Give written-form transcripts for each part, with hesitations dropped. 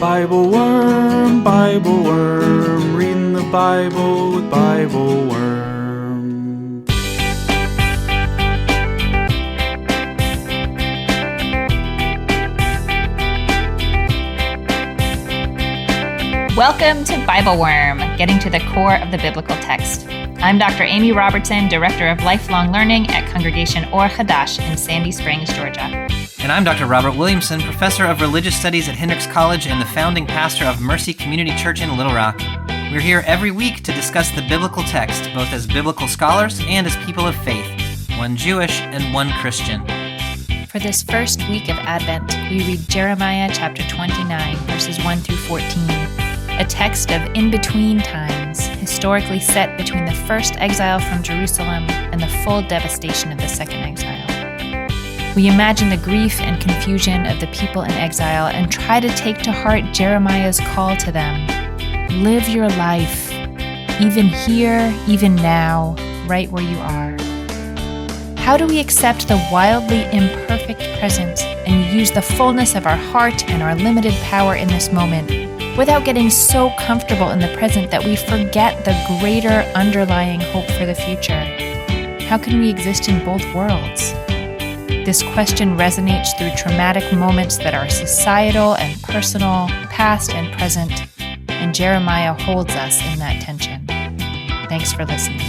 BibleWorm, reading the Bible with BibleWorm. Welcome to BibleWorm, getting to the core of the biblical text. I'm Dr. Amy Robertson, Director of Lifelong Learning at Congregation Or Hadash in Sandy Springs, Georgia. And I'm Dr. Robert Williamson, Professor of Religious Studies at Hendrix College and the founding pastor of Mercy Community Church in Little Rock. We're here every week to discuss the biblical text, both as biblical scholars and as people of faith, one Jewish and one Christian. For this first week of Advent, we read Jeremiah chapter 29, verses 1 through 14, a text of in-between times, historically set between the first exile from Jerusalem and the full devastation of the second exile. We imagine the grief and confusion of the people in exile and try to take to heart Jeremiah's call to them. Live your life, even here, even now, right where you are. How do we accept the wildly imperfect present and use the fullness of our heart and our limited power in this moment without getting so comfortable in the present that we forget the greater underlying hope for the future? How can we exist in both worlds? This question resonates through traumatic moments that are societal and personal, past and present, and Jeremiah holds us in that tension. Thanks for listening.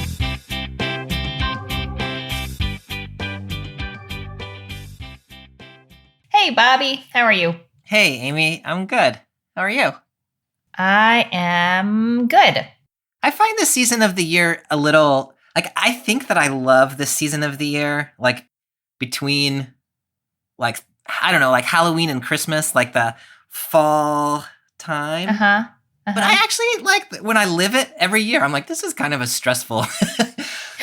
Hey, Bobby, how are you? Hey, Amy, I'm good. How are you? I am good. I find this season of the year a little, I think that I love this season of the year, between, Halloween and Christmas, the fall time. But I actually when I live it every year, I'm like, this is kind of a stressful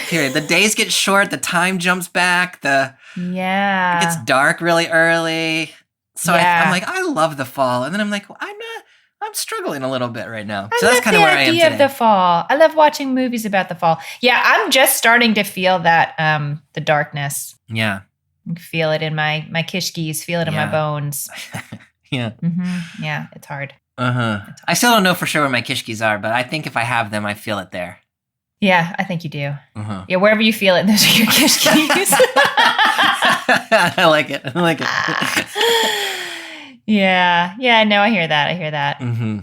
period. The days get short, the time jumps back, it gets dark really early. So I'm like, I love the fall. And then I'm like, well, I'm struggling a little bit right now. So that's kind of where I am today. I love the idea of the fall. I love watching movies about the fall. Yeah, I'm just starting to feel that, the darkness. Yeah. I feel it in my kishkis, feel it in my bones. Yeah. Mm-hmm. Yeah, it's hard. I still don't know for sure where my kishkis are, but I think if I have them, I feel it there. Yeah, I think you do. Yeah, wherever you feel it, those are your kishkis. I like it. Yeah, no, I hear that. Mm-hmm.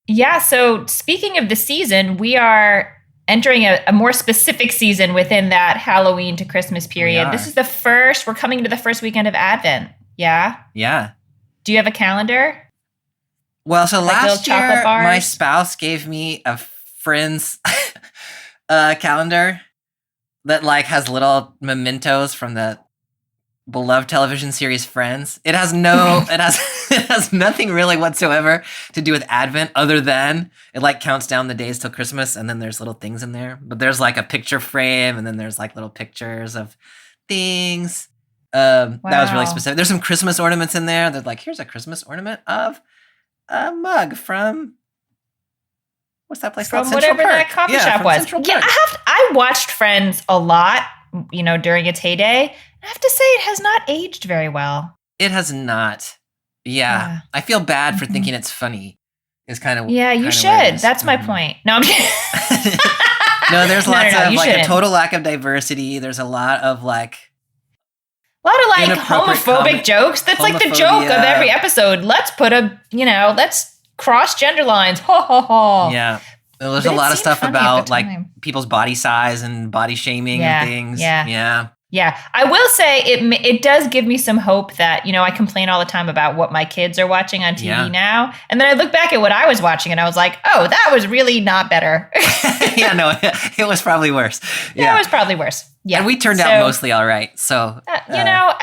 Yeah, so speaking of the season, we are entering a more specific season within that Halloween to Christmas period. This is we're coming to the first weekend of Advent. Yeah? Yeah. Do you have a calendar? Well, so last year, my spouse gave me a friend's calendar that has little mementos from the beloved television series Friends. It has it has nothing really whatsoever to do with Advent other than it counts down the days till Christmas, and then there's little things in there. But there's a picture frame, and then there's little pictures of things. That was really specific. There's some Christmas ornaments in there. They're here's a Christmas ornament of a mug from what's that place called? Central Park. That coffee shop was. Yeah, I watched Friends a lot, during its heyday. I have to say it has not aged very well. It has not. Yeah. I feel bad for thinking it's funny. It's kind of you should. That's my point. No, I'm kidding. No, there's lots of a total lack of diversity. There's a lot of homophobic jokes. That's the joke of every episode. Let's put let's cross gender lines. Ho ho ho. Yeah. There's a lot of stuff about people's body size and body shaming and things. Yeah, I will say it does give me some hope that, I complain all the time about what my kids are watching on TV now. And then I look back at what I was watching and I was like, oh, that was really not better. Yeah, no, it was probably worse. Yeah, it was probably worse. Yeah. And we turned out mostly all right. So,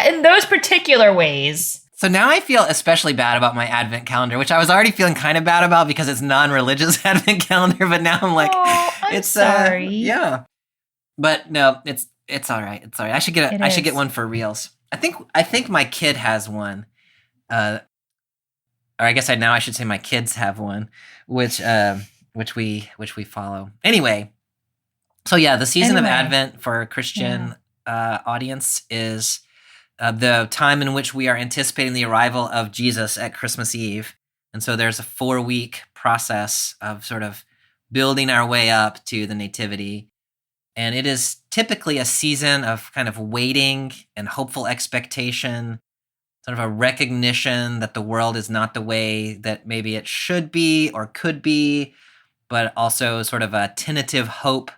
in those particular ways. So now I feel especially bad about my Advent calendar, which I was already feeling kind of bad about because it's non-religious Advent calendar. But now I'm I'm sorry. Yeah. But no, it's all right. It's all right. I should get one for reals. I think my kid has one. Or I guess I should say my kids have one, which we follow. Anyway, so yeah, the season of Advent for a Christian audience is the time in which we are anticipating the arrival of Jesus at Christmas Eve. And so there's a 4-week process of sort of building our way up to the Nativity. And it is typically a season of kind of waiting and hopeful expectation, sort of a recognition that the world is not the way that maybe it should be or could be, but also sort of a tentative hope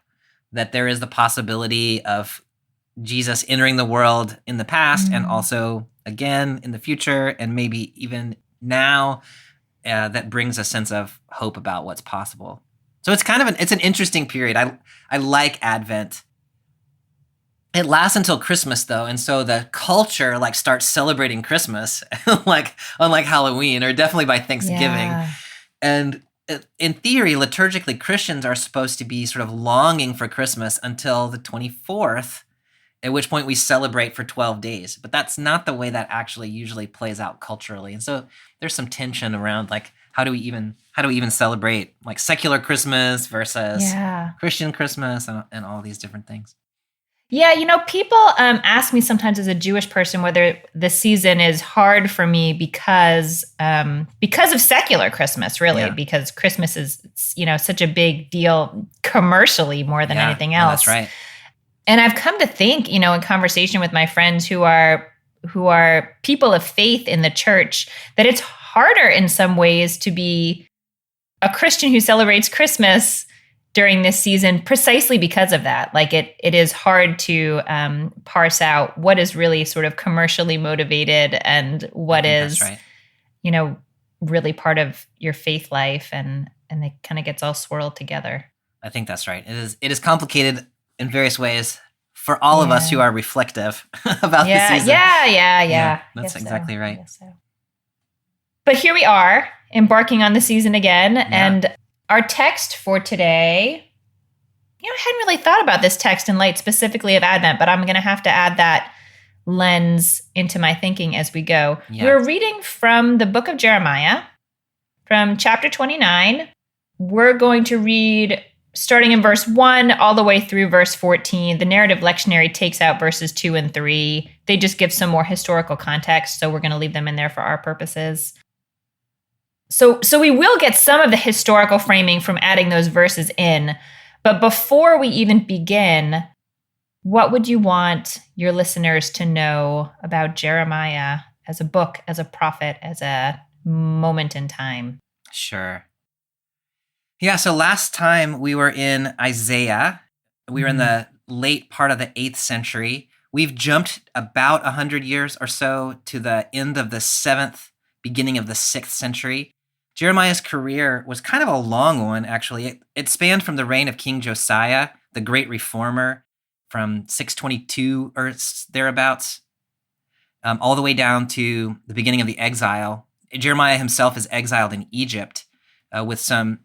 that there is the possibility of Jesus entering the world in the past and also again in the future and maybe even now. That brings a sense of hope about what's possible. So it's kind of it's an interesting period. I like Advent. It lasts until Christmas though, and so the culture like starts celebrating Christmas, like unlike Halloween or definitely by Thanksgiving. Yeah. And in theory, liturgically, Christians are supposed to be sort of longing for Christmas until the 24th, at which point we celebrate for 12 days. But that's not the way that actually usually plays out culturally. And so there's some tension around like how do we even celebrate like secular Christmas versus Christian Christmas and all these different things. Yeah, people ask me sometimes as a Jewish person whether the season is hard for me because of secular Christmas, really, because Christmas is such a big deal commercially more than anything else. That's right. And I've come to think, in conversation with my friends who are people of faith in the church, that it's harder in some ways to be a Christian who celebrates Christmas during this season precisely because of that. Like it is hard to parse out what is really sort of commercially motivated and what is, really part of your faith life, and it kind of gets all swirled together. I think that's right. It is complicated in various ways for all of us who are reflective about the season. Yeah. That's exactly right. So. But here we are, embarking on the season again, and our text for today, I hadn't really thought about this text in light specifically of Advent, but I'm going to have to add that lens into my thinking as we go. Yeah. We're reading from the book of Jeremiah, from chapter 29. We're going to read starting in verse 1 all the way through verse 14. The narrative lectionary takes out verses 2 and 3. They just give some more historical context, so we're going to leave them in there for our purposes. So we will get some of the historical framing from adding those verses in. But before we even begin, what would you want your listeners to know about Jeremiah as a book, as a prophet, as a moment in time? Sure. Yeah, so last time we were in Isaiah. We were in the late part of the 8th century. We've jumped about 100 years or so to the end of the 7th, beginning of the 6th century. Jeremiah's career was kind of a long one, actually. It spanned from the reign of King Josiah, the great reformer, from 622 or thereabouts, all the way down to the beginning of the exile. Jeremiah himself is exiled in Egypt with some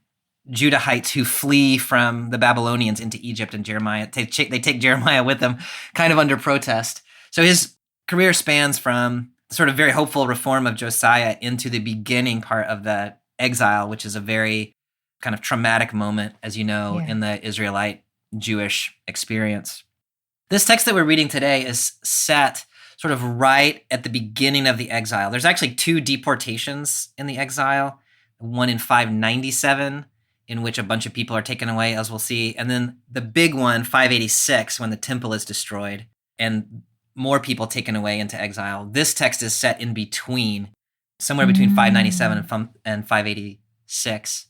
Judahites who flee from the Babylonians into Egypt, and they take Jeremiah with them, kind of under protest. So his career spans from the sort of very hopeful reform of Josiah into the beginning part of the exile, which is a very kind of traumatic moment, as you know, in the Israelite Jewish experience. This text that we're reading today is set sort of right at the beginning of the exile. There's actually 2 deportations in the exile, one in 597, in which a bunch of people are taken away, as we'll see, and then the big one, 586, when the temple is destroyed and more people taken away into exile. This text is set in between, somewhere between 597 and 586.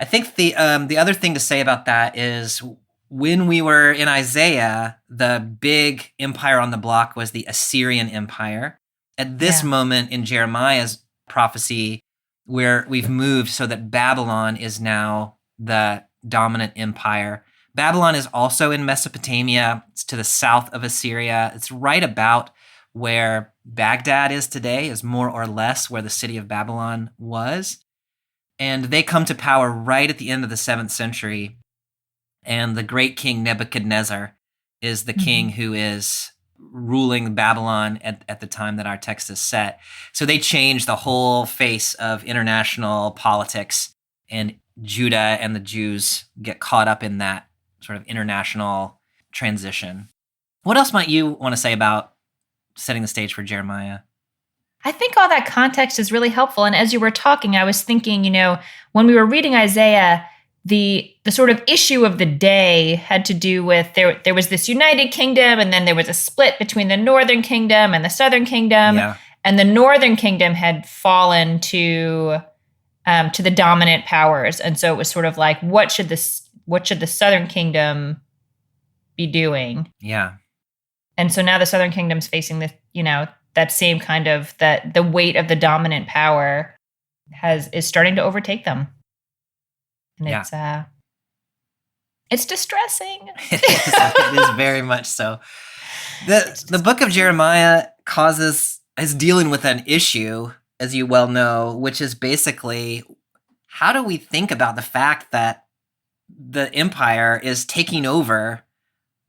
I think the other thing to say about that is when we were in Isaiah, the big empire on the block was the Assyrian Empire. At this moment in Jeremiah's prophecy, where we've moved so that Babylon is now the dominant empire. Babylon is also in Mesopotamia. It's to the south of Assyria. It's right about where Baghdad is today, is more or less where the city of Babylon was. And they come to power right at the end of the 7th century. And the great king Nebuchadnezzar is the king who is ruling Babylon at the time that our text is set. So they change the whole face of international politics, and Judah and the Jews get caught up in that sort of international transition. What else might you want to say about setting the stage for Jeremiah? I think all that context is really helpful. And as you were talking, I was thinking, when we were reading Isaiah, the sort of issue of the day had to do with there was this united kingdom, and then there was a split between the northern kingdom and the southern kingdom. Yeah. And the northern kingdom had fallen to the dominant powers. And so it was sort of like, what should the southern kingdom be doing? Yeah. And so now the southern kingdom's facing that same kind of the weight of the dominant power is starting to overtake them. And it's distressing. It is very much so. The book of Jeremiah is dealing with an issue, as you well know, which is basically, how do we think about the fact that the empire is taking over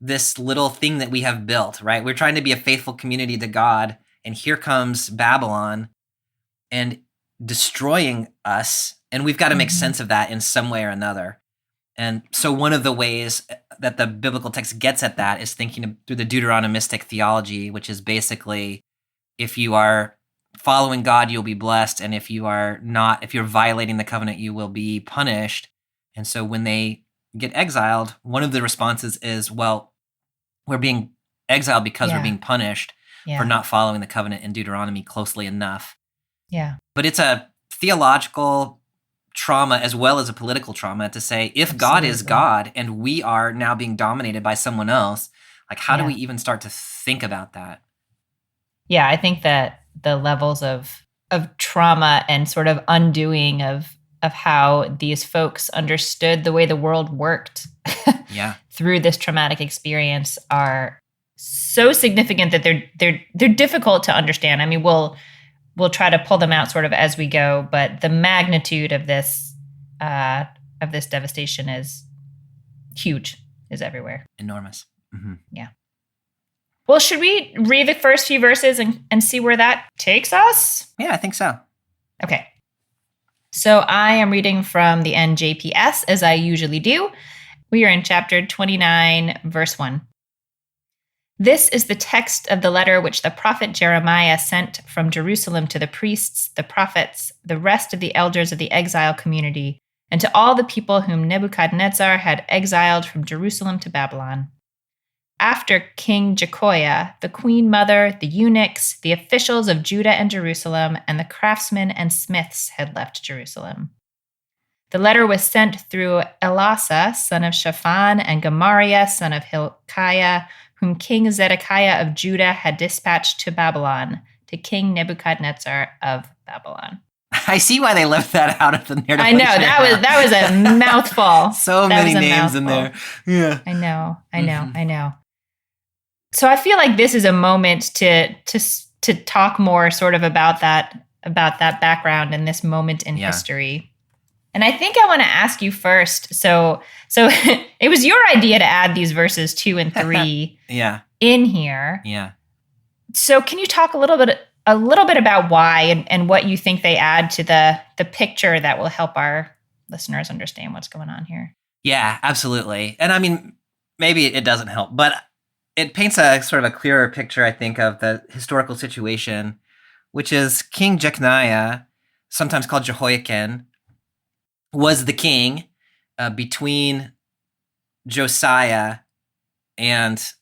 this little thing that we have built, right? We're trying to be a faithful community to God, and here comes Babylon and destroying us, and we've got to make sense of that in some way or another. And so one of the ways that the biblical text gets at that is thinking through the Deuteronomistic theology, which is basically, if you are following God, you'll be blessed, and if you're violating the covenant, you will be punished. And so when they get exiled, one of the responses is, well, we're being exiled because we're being punished for not following the covenant in Deuteronomy closely enough. Yeah. But it's a theological trauma as well as a political trauma to say, if Absolutely. God is God and we are now being dominated by someone else, like, how do we even start to think about that? Yeah, I think that the levels of trauma and sort of undoing of how these folks understood the way the world worked through this traumatic experience are so significant that they're difficult to understand. I mean, we'll try to pull them out sort of as we go, but the magnitude of this devastation is huge, is everywhere. Enormous. Mm-hmm. Yeah. Well, should we read the first few verses and see where that takes us? Yeah, I think so. Okay. So I am reading from the NJPS, as I usually do. We are in chapter 29, verse 1. This is the text of the letter which the prophet Jeremiah sent from Jerusalem to the priests, the prophets, the rest of the elders of the exile community, and to all the people whom Nebuchadnezzar had exiled from Jerusalem to Babylon. After King Jehoiah, the queen mother, the eunuchs, the officials of Judah and Jerusalem, and the craftsmen and smiths had left Jerusalem. The letter was sent through Elasah, son of Shaphan, and Gemariah, son of Hilkiah, whom King Zedekiah of Judah had dispatched to Babylon, to King Nebuchadnezzar of Babylon. I see why they left that out of the narrative. I know, that was a mouthful. So many names in there. Yeah. I know. So I feel like this is a moment to talk more sort of about that background and this moment in history. And I think I want to ask you first. So it was your idea to add these verses 2 and 3 in here. Yeah. So can you talk a little bit about why and what you think they add to the picture that will help our listeners understand what's going on here? Yeah, absolutely. And I mean, maybe it doesn't help, but it paints a sort of a clearer picture, I think, of the historical situation, which is King Jeconiah, sometimes called Jehoiakim, was the king between Josiah and,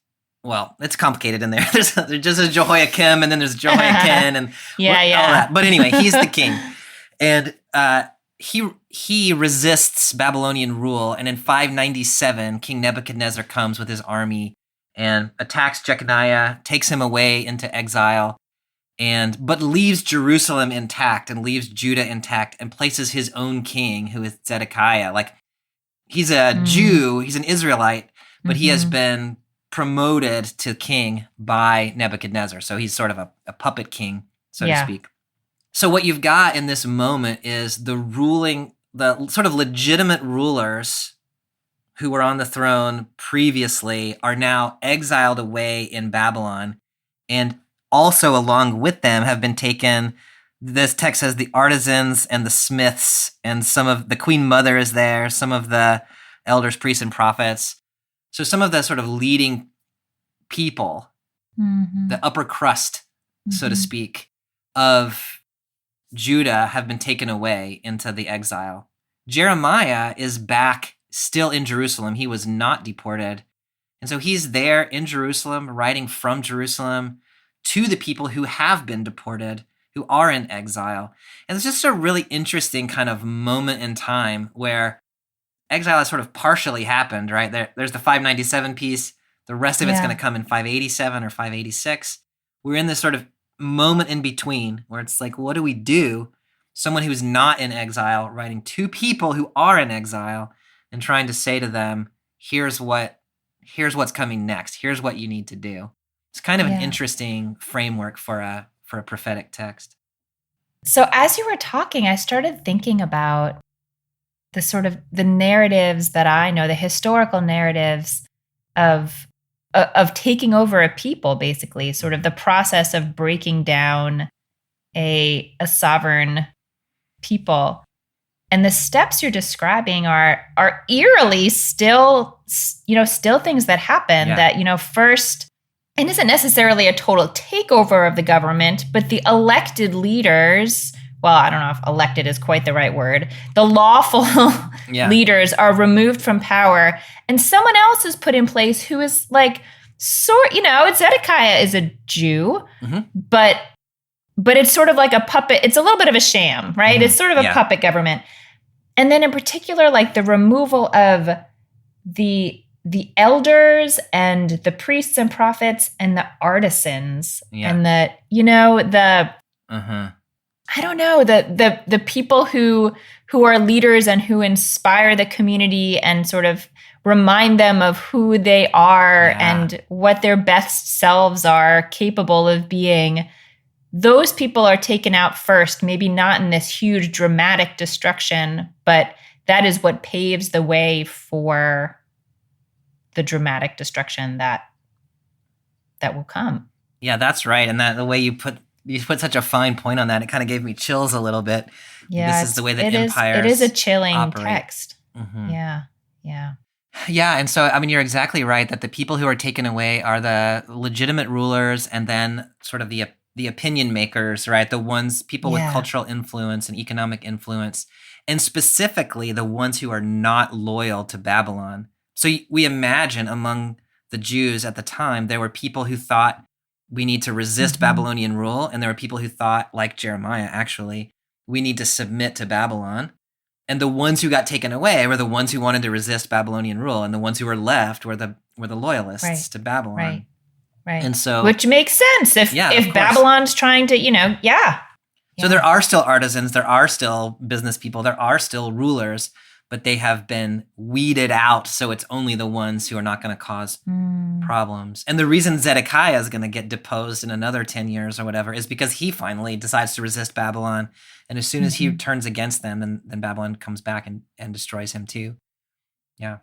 well, it's complicated in there. There's just a Jehoiakim, and then there's Jehoiakim, and all that. But anyway, he's the king, and he resists Babylonian rule. And in 597, King Nebuchadnezzar comes with his army and attacks Jeconiah, takes him away into exile, but leaves Jerusalem intact and leaves Judah intact and places his own king, who is Zedekiah. Like, he's a Jew, he's an Israelite, but he has been promoted to king by Nebuchadnezzar. So he's sort of a puppet king, so to speak. So what you've got in this moment is the sort of legitimate rulers who were on the throne previously are now exiled away in Babylon, and also along with them have been taken, this text says, the artisans and the smiths, and some of the queen mother is there, some of the elders, priests, and prophets. So some of the sort of leading people, the upper crust, so to speak, of Judah have been taken away into the exile. Jeremiah is back still in Jerusalem. He was not deported. And so he's there in Jerusalem, writing from Jerusalem to the people who have been deported, who are in exile. And it's just a really interesting kind of moment in time where exile has sort of partially happened, right? There's the 597 piece. The rest of it's going to come in 587 or 586. We're in this sort of moment in between where it's like, what do we do? Someone who's not in exile writing to people who are in exile and trying to say to them, here's what's coming next. Here's what you need to do. It's kind of an interesting framework for a prophetic text. So as you were talking, I started thinking about the sort of the narratives that I know, the historical narratives of taking over a people, basically, sort of the process of breaking down a sovereign people. And the steps you're describing are eerily still things that happen that, first, it isn't necessarily a total takeover of the government, but the elected leaders, well, I don't know if elected is quite the right word, the lawful leaders are removed from power, and someone else is put in place who is like, Zedekiah is a Jew, but it's sort of like a puppet. It's a little bit of a sham, right? It's sort of a puppet government. And then in particular, like the removal of the elders and the priests and prophets and the artisans and I don't know, the people who are leaders and who inspire the community and sort of remind them of who they are and what their best selves are capable of being. Those people are taken out first, maybe not in this huge dramatic destruction, but that is what paves the way for the dramatic destruction that will come. Yeah, that's right. And that the way you put such a fine point on that, it kind of gave me chills a little bit. Yeah, this is the way that empires it is a chilling operate. Text. Yeah. Yeah, and so, I mean, you're exactly right that the people who are taken away are the legitimate rulers and then sort of the opinion makers, right? The ones, people with cultural influence and economic influence, and specifically the ones who are not loyal to Babylon. So we imagine among the Jews at the time, there were people who thought we need to resist Babylonian rule, and there were people who thought, like Jeremiah actually, we need to submit to Babylon. And the ones who got taken away were the ones who wanted to resist Babylonian rule, and the ones who were left were the loyalists to Babylon. Right. And so, which makes sense if Babylon's trying to, So there are still artisans, there are still business people, there are still rulers, but they have been weeded out. So it's only the ones who are not going to cause problems. And the reason Zedekiah is going to get deposed in another 10 years or whatever is because he finally decides to resist Babylon. And as soon as he turns against them, then Babylon comes back and destroys him too. Yeah.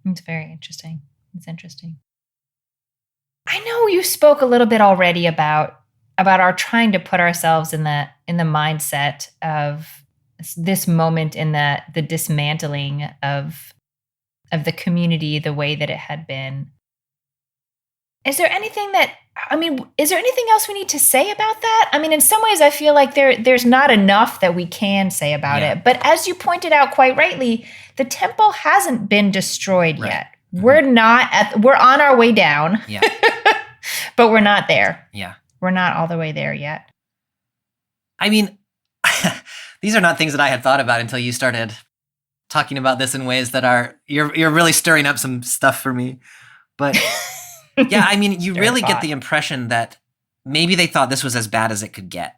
It's very interesting. It's interesting. I know you spoke a little bit already about our trying to put ourselves in the mindset of this moment in the dismantling of the community the way that it had been. Is there anything else we need to say about that? I mean, in some ways, I feel like there's not enough that we can say about it. But as you pointed out quite rightly, the temple hasn't been destroyed yet. We're on our way down. Yeah. But we're not there. Yeah. We're not all the way there yet. I mean, these are not things that I had thought about until you started talking about this in ways that you're really stirring up some stuff for me. But yeah, I mean, you really get the impression that maybe they thought this was as bad as it could get,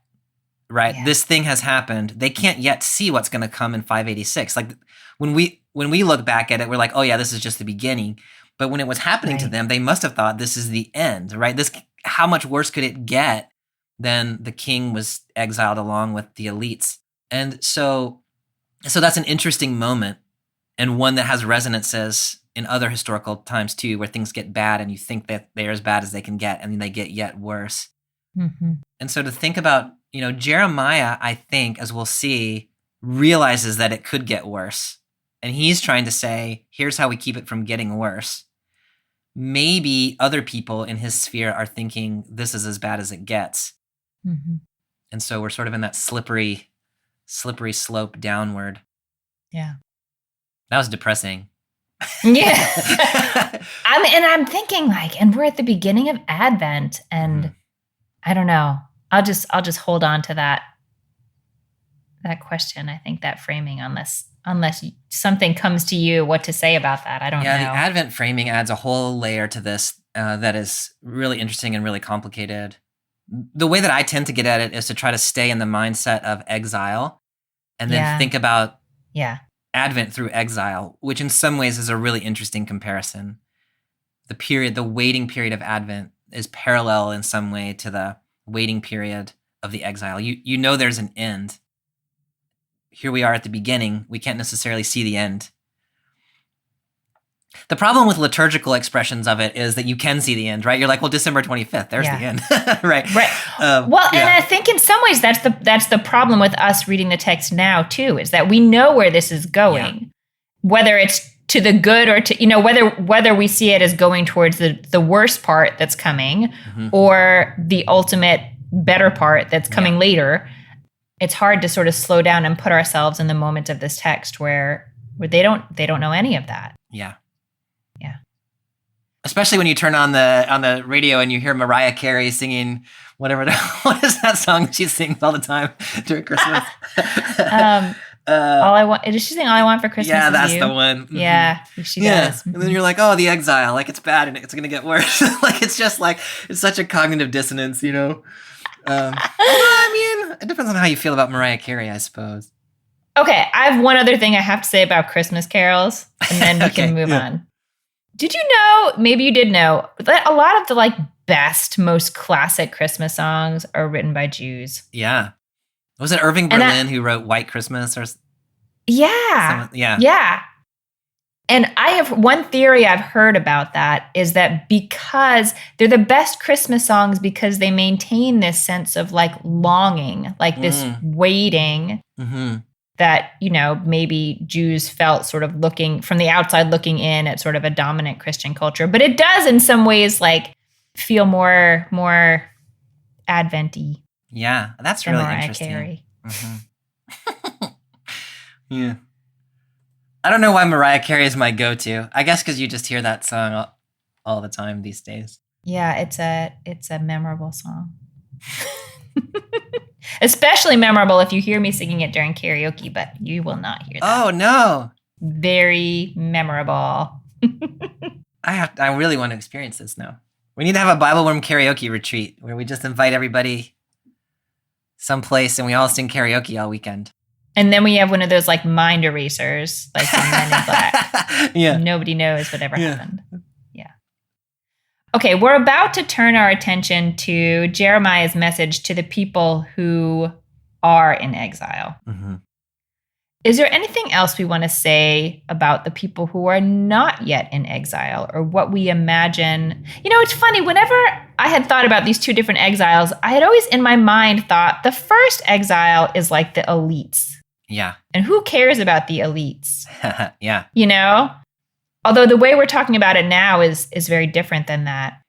right? Yeah. This thing has happened. They can't yet see what's going to come in 586. Like when we look back at it, we're like, oh yeah, this is just the beginning. But when it was happening to them, they must have thought this is the end, right? How much worse could it get than the king was exiled along with the elites? And so that's an interesting moment, and one that has resonances in other historical times too, where things get bad and you think that they're as bad as they can get, and then they get yet worse. Mm-hmm. And so to think about, Jeremiah, I think, as we'll see, realizes that it could get worse. And he's trying to say, here's how we keep it from getting worse. Maybe other people in his sphere are thinking this is as bad as it gets. Mm-hmm. And so we're sort of in that slippery slope downward. Yeah. That was depressing. Yeah. I'm thinking like, and we're at the beginning of Advent, and I don't know. I'll just hold on to that question. I think that framing, unless something comes to you, what to say about that. I don't know. Yeah, the Advent framing adds a whole layer to this that is really interesting and really complicated. The way that I tend to get at it is to try to stay in the mindset of exile and then think about Advent through exile, which in some ways is a really interesting comparison. The waiting period of Advent is parallel in some way to the waiting period of the exile. You know there's an end. Here we are at the beginning. We can't necessarily see the end. The problem with liturgical expressions of it is that you can see the end, right? You're like, well, December 25th, there's the end, right? Right. And I think in some ways that's the problem with us reading the text now too, is that we know where this is going, whether it's to the good or to, whether we see it as going towards the worst part that's coming or the ultimate better part that's coming later. It's hard to sort of slow down and put ourselves in the moment of this text where they don't know any of that. Yeah. Yeah. Especially when you turn on the radio and you hear Mariah Carey singing what is that song she sings all the time during Christmas? All I want is she singing All I Want for Christmas Yeah, Is that's You? the one. Yeah, she does. And then you're like, oh, the exile, like it's bad and it's gonna get worse. Like it's just like it's such a cognitive dissonance, you know. I mean, it depends on how you feel about Mariah Carey, I suppose. Okay, I have one other thing I have to say about Christmas carols, and then we can move on. Did you know, maybe you did know, that a lot of the best, most classic Christmas songs are written by Jews? Yeah. Was it Irving Berlin who wrote White Christmas? Yeah. And I have one theory I've heard about that is that because they're the best Christmas songs because they maintain this sense of longing, this waiting that, maybe Jews felt sort of looking from the outside looking in at sort of a dominant Christian culture. But it does in some ways feel more Advent-y. Yeah, that's really Mariah interesting. Carey. Yeah. I don't know why Mariah Carey is my go-to. I guess because you just hear that song all the time these days. Yeah, it's a memorable song. Especially memorable if you hear me singing it during karaoke, but you will not hear that. Oh, no. Very memorable. I really want to experience this now. We need to have a BibleWorm karaoke retreat where we just invite everybody someplace and we all sing karaoke all weekend. And then we have one of those mind erasers, in Men in Black. Yeah. Nobody knows whatever happened. Yeah. Okay, we're about to turn our attention to Jeremiah's message to the people who are in exile. Mm-hmm. Is there anything else we want to say about the people who are not yet in exile or what we imagine? It's funny, whenever I had thought about these two different exiles, I had always in my mind thought the first exile is like the elites. Yeah. And who cares about the elites? Yeah. Although the way we're talking about it now is very different than that.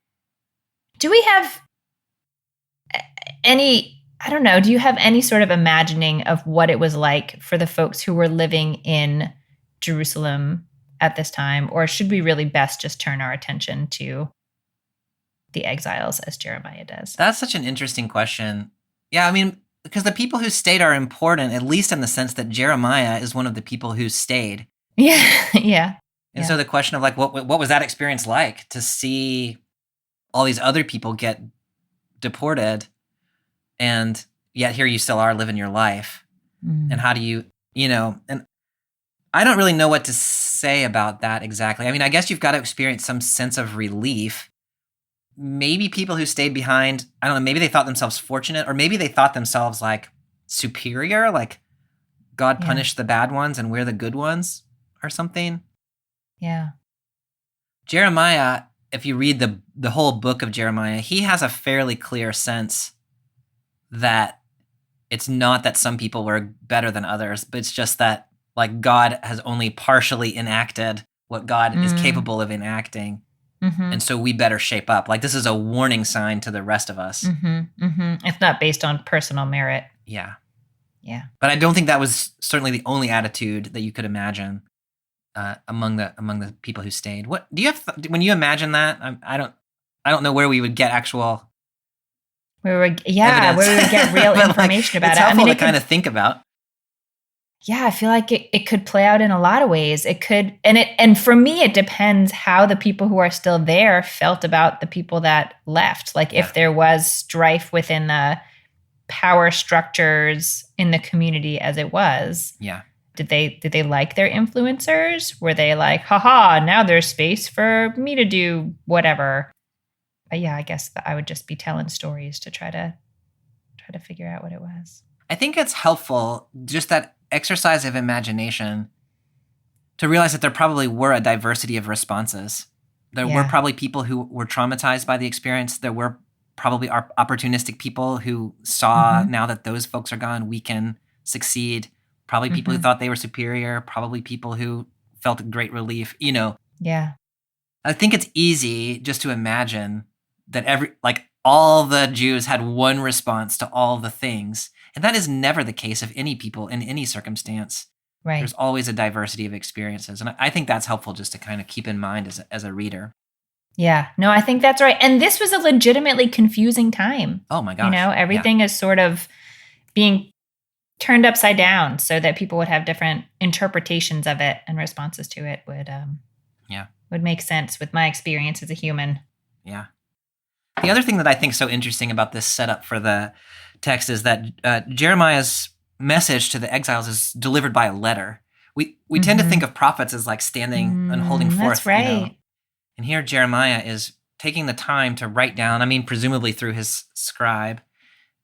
Do we have do you have any sort of imagining of what it was like for the folks who were living in Jerusalem at this time? Or should we really best just turn our attention to the exiles as Jeremiah does? That's such an interesting question. Yeah, I mean, because the people who stayed are important, at least in the sense that Jeremiah is one of the people who stayed. Yeah. And so the question of what was that experience like to see all these other people get deported and yet here you still are living your life. And how do you, and I don't really know what to say about that exactly. I mean, I guess you've got to experience some sense of relief. Maybe people who stayed behind, I don't know, maybe they thought themselves fortunate, or maybe they thought themselves superior, God punished the bad ones and we're the good ones or something. Yeah. Jeremiah, if you read the whole book of Jeremiah, he has a fairly clear sense that it's not that some people were better than others, but it's just that God has only partially enacted what God is capable of enacting. And so we better shape up. Like, this is a warning sign to the rest of us. It's not based on personal merit. Yeah. Yeah. But I don't think that was certainly the only attitude that you could imagine among the people who stayed. What do you have when you imagine that? I don't know where we would get actual where we would get real information about it's it. Helpful to kind of think about. Yeah, I feel like it could play out in a lot of ways. It could, and for me, it depends how the people who are still there felt about the people that left. Like if there was strife within the power structures in the community as it was. Yeah. Did they like their influencers? Were they like, haha, now there's space for me to do whatever? But yeah, I guess I would just be telling stories to try to figure out what it was. I think it's helpful, just that exercise of imagination, to realize that there probably were a diversity of responses. There were probably people who were traumatized by the experience. There were probably opportunistic people who saw now that those folks are gone, we can succeed. Probably people who thought they were superior. Probably people who felt great relief, Yeah. I think it's easy just to imagine that all the Jews had one response to all the things. And that is never the case of any people in any circumstance. Right. There's always a diversity of experiences. And I think that's helpful just to kind of keep in mind as a reader. Yeah. No, I think that's right. And this was a legitimately confusing time. Oh my gosh. Everything is sort of being turned upside down so that people would have different interpretations of it, and responses to it would make sense with my experience as a human. Yeah. The other thing that I think is so interesting about this setup for the text is that Jeremiah's message to the exiles is delivered by a letter. We tend to think of prophets as like standing and holding forth. That's right. And here Jeremiah is taking the time to write down, presumably through his scribe,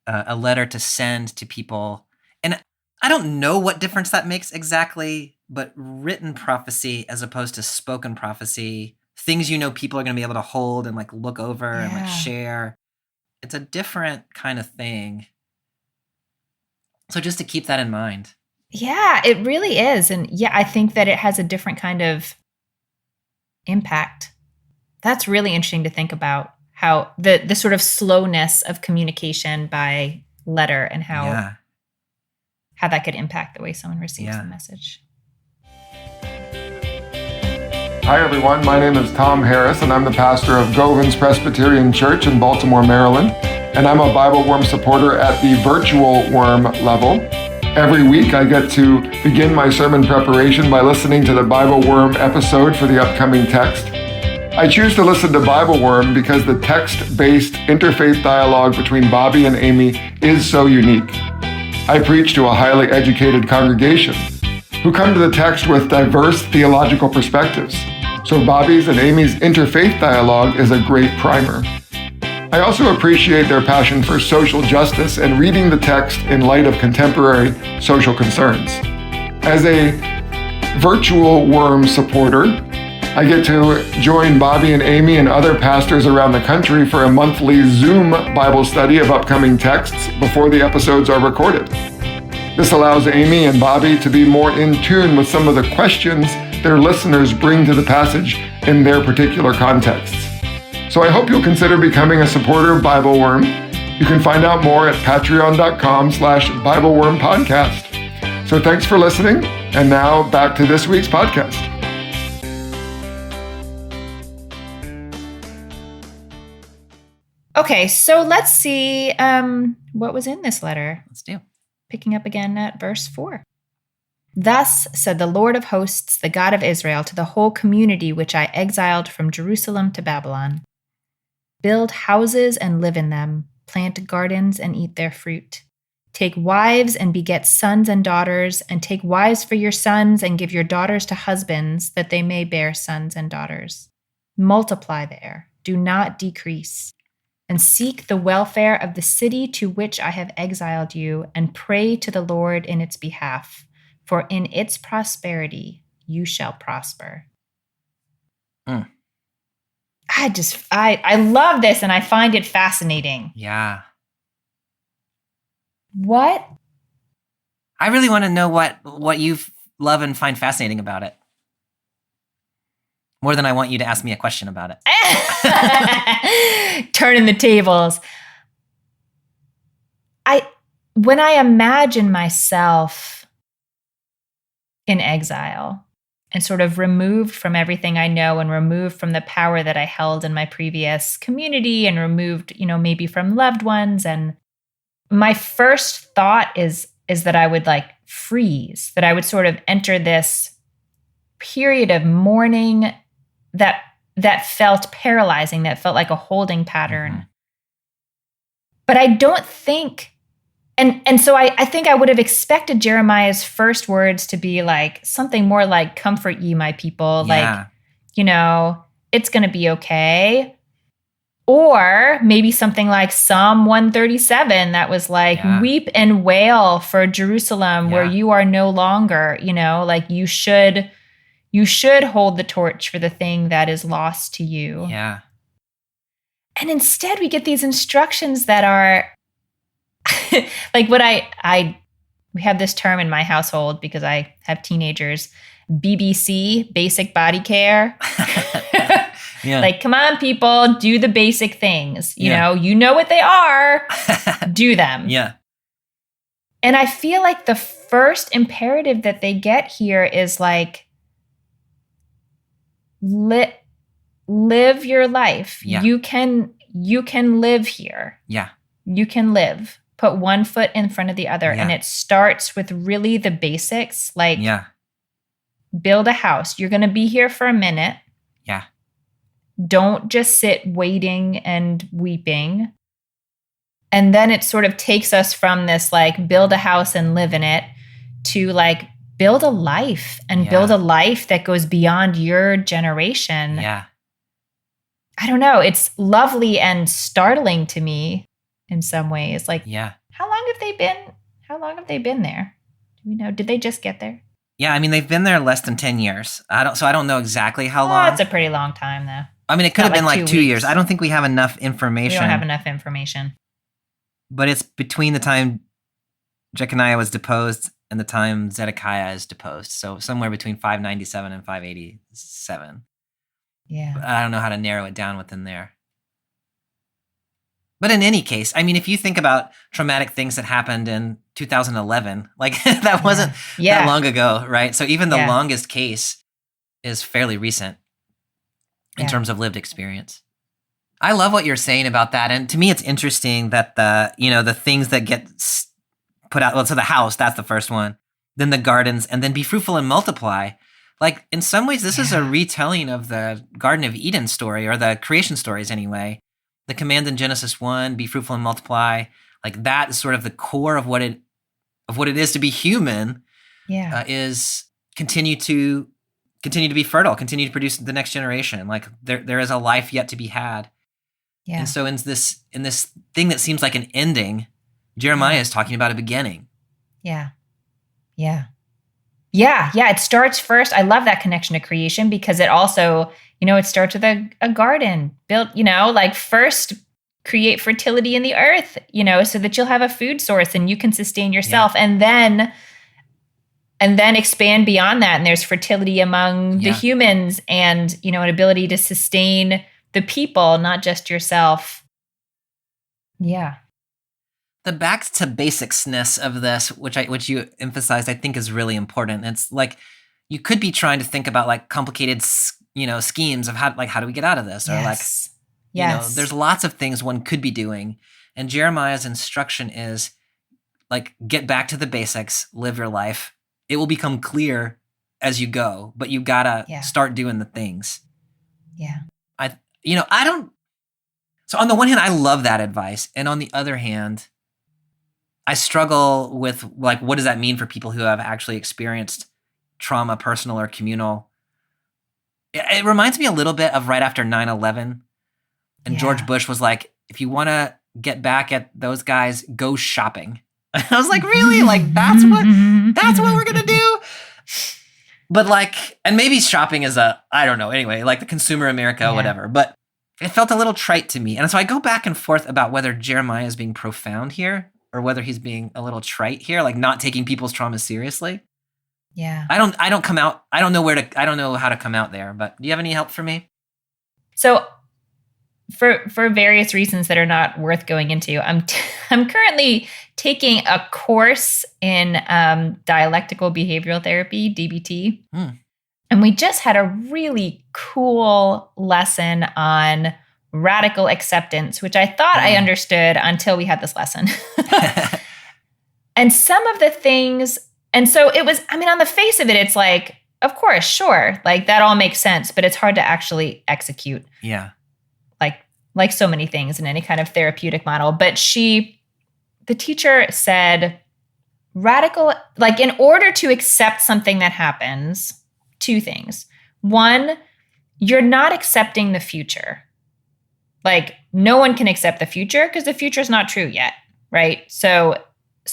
a letter to send to people. And I don't know what difference that makes exactly, but written prophecy as opposed to spoken prophecy, things people are going to be able to hold and like look over and like share. It's a different kind of thing. So just to keep that in mind. Yeah, it really is. And yeah, I think that it has a different kind of impact. That's really interesting to think about, how the sort of slowness of communication by letter and how that could impact the way someone receives the message. Hi, everyone. My name is Tom Harris, and I'm the pastor of Govans Presbyterian Church in Baltimore, Maryland. And I'm a BibleWorm supporter at the virtual worm level. Every week, I get to begin my sermon preparation by listening to the BibleWorm episode for the upcoming text. I choose to listen to BibleWorm because the text-based interfaith dialogue between Bobby and Amy is so unique. I preach to a highly educated congregation who come to the text with diverse theological perspectives. So Bobby's and Amy's interfaith dialogue is a great primer. I also appreciate their passion for social justice and reading the text in light of contemporary social concerns. As a virtual worm supporter, I get to join Bobby and Amy and other pastors around the country for a monthly Zoom Bible study of upcoming texts before the episodes are recorded. This allows Amy and Bobby to be more in tune with some of the questions their listeners bring to the passage in their particular contexts. So I hope you'll consider becoming a supporter of BibleWorm. You can find out more at patreon.com/BibleWormPodcast. So thanks for listening. And now back to this week's podcast. Okay, so let's see what was in this letter. Let's do. Picking up again at verse 4. Thus said the Lord of hosts, the God of Israel, to the whole community which I exiled from Jerusalem to Babylon. Build houses and live in them, plant gardens and eat their fruit. Take wives and beget sons and daughters, and take wives for your sons and give your daughters to husbands, that they may bear sons and daughters. Multiply there, do not decrease. And seek the welfare of the city to which I have exiled you, and pray to the Lord in its behalf, for in its prosperity you shall prosper. I love this, and I find it fascinating. Yeah. What? I really want to know what you love and find fascinating about it. More than I want you to ask me a question about it. Turning the tables. When I imagine myself in exile and sort of removed from everything I know and removed from the power that I held in my previous community and removed, maybe from loved ones, and my first thought is that I would like freeze, that I would sort of enter this period of mourning that felt paralyzing, that felt like a holding pattern. Mm-hmm. But I don't think, and so I think I would have expected Jeremiah's first words to be like something more like, comfort ye, my people, like, it's going to be okay. Or maybe something like Psalm 137 that was like, weep and wail for Jerusalem where you are no longer, like you should hold the torch for the thing that is lost to you. Yeah. And instead we get these instructions that are like what we have this term in my household because I have teenagers, BBC, basic body care. Yeah. Like, come on, people, do the basic things. You know what they are, do them. Yeah. And I feel like the first imperative that they get here is like, live your life. Yeah. You can live here. Yeah. You can live. Put one foot in front of the other. Yeah. And it starts with really the basics, like build a house. You're going to be here for a minute. Yeah. Don't just sit waiting and weeping. And then it sort of takes us from this like build a house and live in it to like build a life and build a life that goes beyond your generation. Yeah. I don't know. It's lovely and startling to me in some ways. Like, how long have they been there? Do we know? Did they just get there? Yeah, I mean, they've been there less than 10 years. I don't know exactly how long. That's a pretty long time, though. I mean, it could have been like 2 years. I don't think we have enough information. We don't have enough information. But it's between the time Jeconiah was deposed and the time Zedekiah is deposed. So somewhere between 597 and 587. Yeah. But I don't know how to narrow it down within there. But in any case, I mean, if you think about traumatic things that happened in 2011, like that wasn't that long ago, right? So even the longest case is fairly recent in terms of lived experience. I love what you're saying about that. And to me, it's interesting that the things that get put out, so the house, that's the first one, then the gardens, and then be fruitful and multiply. Like in some ways, this is a retelling of the Garden of Eden story, or the creation stories anyway. The command in Genesis 1, be fruitful and multiply, like that is sort of the core of what it is to be human. Is continue to be fertile, continue to produce the next generation. Like there is a life yet to be had. And so in this thing that seems like an ending, Jeremiah is talking about a beginning. Yeah. It starts first. I love that connection to creation because it also, it starts with a garden built, like first create fertility in the earth, so that you'll have a food source and you can sustain yourself. And then expand beyond that. And there's fertility among the humans and, an ability to sustain the people, not just yourself. Yeah. The back to basicsness of this, which you emphasized, I think is really important. It's like you could be trying to think about like complicated, schemes of how do we get out of this, or there's lots of things one could be doing. And Jeremiah's instruction is like get back to the basics, live your life. It will become clear as you go, but you gotta start doing the things. Yeah. So on the one hand, I love that advice. And on the other hand, I struggle with like, what does that mean for people who have actually experienced trauma, personal or communal? It reminds me a little bit of right after 9/11. And George Bush was like, if you want to get back at those guys, go shopping. I was like, really? Like, that's what we're going to do? But like, and maybe shopping is I don't know, anyway, like the consumer America, whatever. But it felt a little trite to me. And so I go back and forth about whether Jeremiah is being profound here or whether he's being a little trite here, like not taking people's trauma seriously. Yeah. I don't come out. I don't know how to come out there, but do you have any help for me? So for various reasons that are not worth going into, I'm currently taking a course in dialectical behavioral therapy, DBT. And we just had a really cool lesson on radical acceptance, which I thought I understood until we had this lesson. And some of the things, and so it was, I mean, on the face of it, it's like, of course, sure, like that all makes sense, but it's hard to actually execute. Yeah. Like so many things in any kind of therapeutic model. But the teacher said, like in order to accept something that happens, two things. One, you're not accepting the future. Like no one can accept the future because the future is not true yet, right? So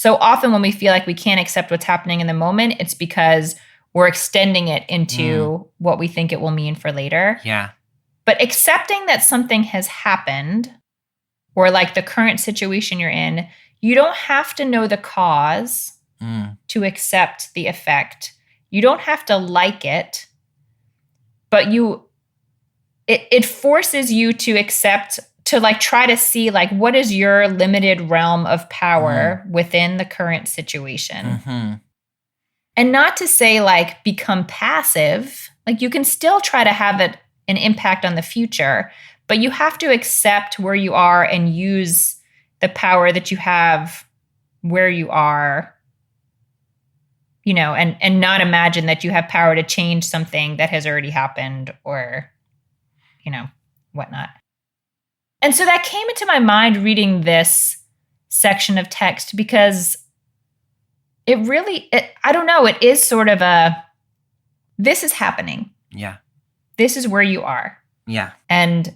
often when we feel like we can't accept what's happening in the moment, it's because we're extending it into what we think it will mean for later. Yeah. But accepting that something has happened, or like the current situation you're in, you don't have to know the cause to accept the effect. You don't have to like it, but it forces you to accept, to like try to see like what is your limited realm of power within the current situation. And not to say like become passive, like you can still try to have an impact on the future, but you have to accept where you are and use the power that you have where you are, you know, and not imagine that you have power to change something that has already happened or, you know, whatnot. And so that came into my mind reading this section of text because I don't know, it is sort of this is happening. Yeah. This is where you are. Yeah. And,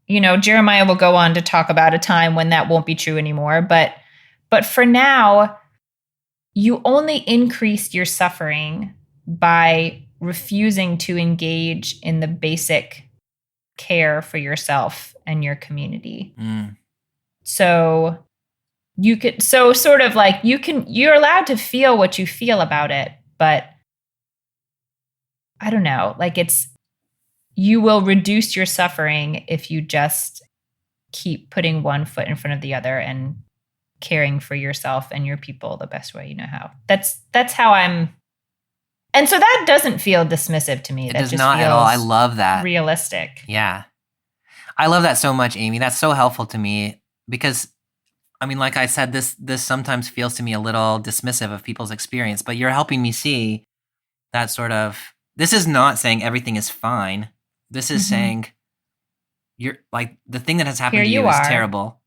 you know, Jeremiah will go on to talk about a time when that won't be true anymore. But for now, you only increase your suffering by refusing to engage in the basic care for yourself and your community. So you're allowed to feel what you feel about it, but I don't know, like you will reduce your suffering if you just keep putting one foot in front of the other and caring for yourself and your people the best way you know how. That's how I'm. And so that doesn't feel dismissive to me. It that does just not feels at all. I love that. Realistic. Yeah. I love that so much, Amy. That's so helpful to me because, I mean, like I said, this sometimes feels to me a little dismissive of people's experience, but you're helping me see that sort of, this is not saying everything is fine. This is saying you're like, the thing that has happened to you is terrible,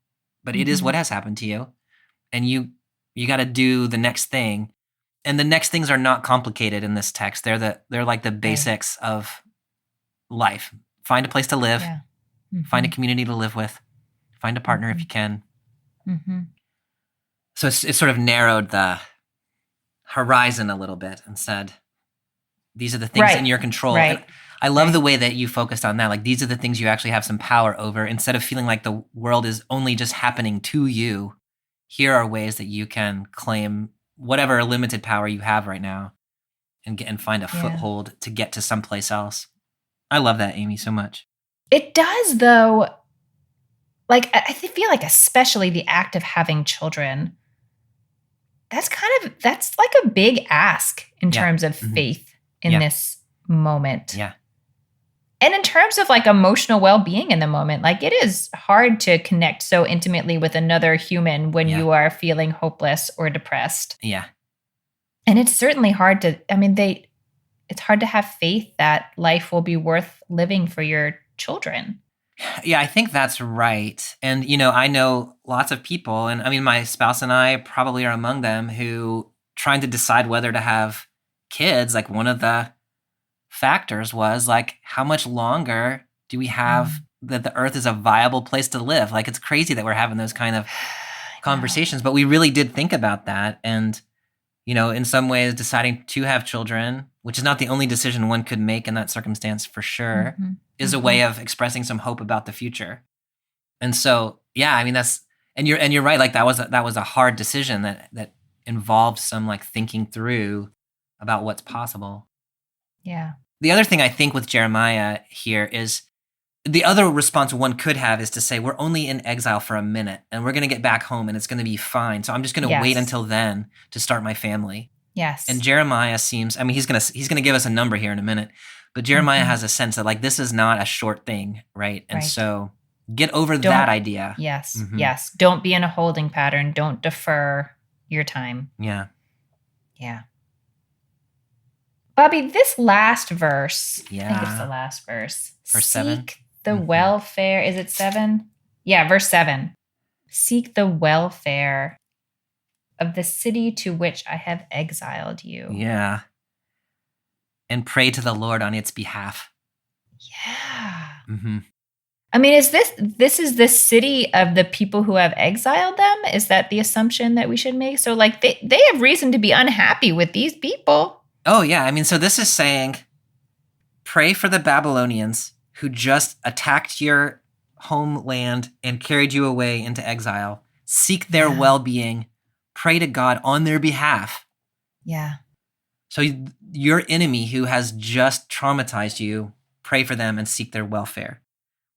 but it is what has happened to you. And you got to do the next thing. And the next things are not complicated in this text. They're like the basics of life. Find a place to live, find a community to live with, find a partner if you can. So it's sort of narrowed the horizon a little bit and said, these are the things in your control. And I love the way that you focused on that. Like, these are the things you actually have some power over, instead of feeling like the world is only just happening to you. Here are ways that you can claim whatever limited power you have right now and find a foothold to get to someplace else. I love that, Amy, so much. It does, though. Like, I feel like especially the act of having children, that's like a big ask in terms of faith in this moment. Yeah. And in terms of like emotional well-being in the moment, like it is hard to connect so intimately with another human when you are feeling hopeless or depressed. Yeah. And it's certainly hard to, it's hard to have faith that life will be worth living for your children. Yeah, I think that's right. And, you know, I know lots of people, and I mean, my spouse and I probably are among them, who trying to decide whether to have kids, like one of the factors was like, how much longer do we have that the earth is a viable place to live? Like, it's crazy that we're having those kind of conversations, but we really did think about that. And, you know, in some ways deciding to have children, which is not the only decision one could make in that circumstance for sure, is a way of expressing some hope about the future. And so, yeah, I mean, and you're right. Like that was a hard decision that involved some like thinking through about what's possible. Yeah. The other thing I think with Jeremiah here is the other response one could have is to say, we're only in exile for a minute and we're going to get back home and it's going to be fine. So I'm just going to wait until then to start my family. Yes. And Jeremiah seems, I mean, he's going to give us a number here in a minute, but Jeremiah has a sense that like, this is not a short thing, right? And so get over that idea. Yes. Yes. Don't be in a holding pattern. Don't defer your time. Yeah. Yeah. Bobby, this last verse, I think it's the last verse. Verse 7. Seek the welfare. Is it 7? Yeah, verse 7. Seek the welfare of the city to which I have exiled you. Yeah. And pray to the Lord on its behalf. Yeah. Mm-hmm. I mean, is this is the city of the people who have exiled them? Is that the assumption that we should make? So like they have reason to be unhappy with these people. Oh, yeah. I mean, so this is saying, pray for the Babylonians who just attacked your homeland and carried you away into exile. Seek their well-being. Pray to God on their behalf. Yeah. So your enemy who has just traumatized you, pray for them and seek their welfare.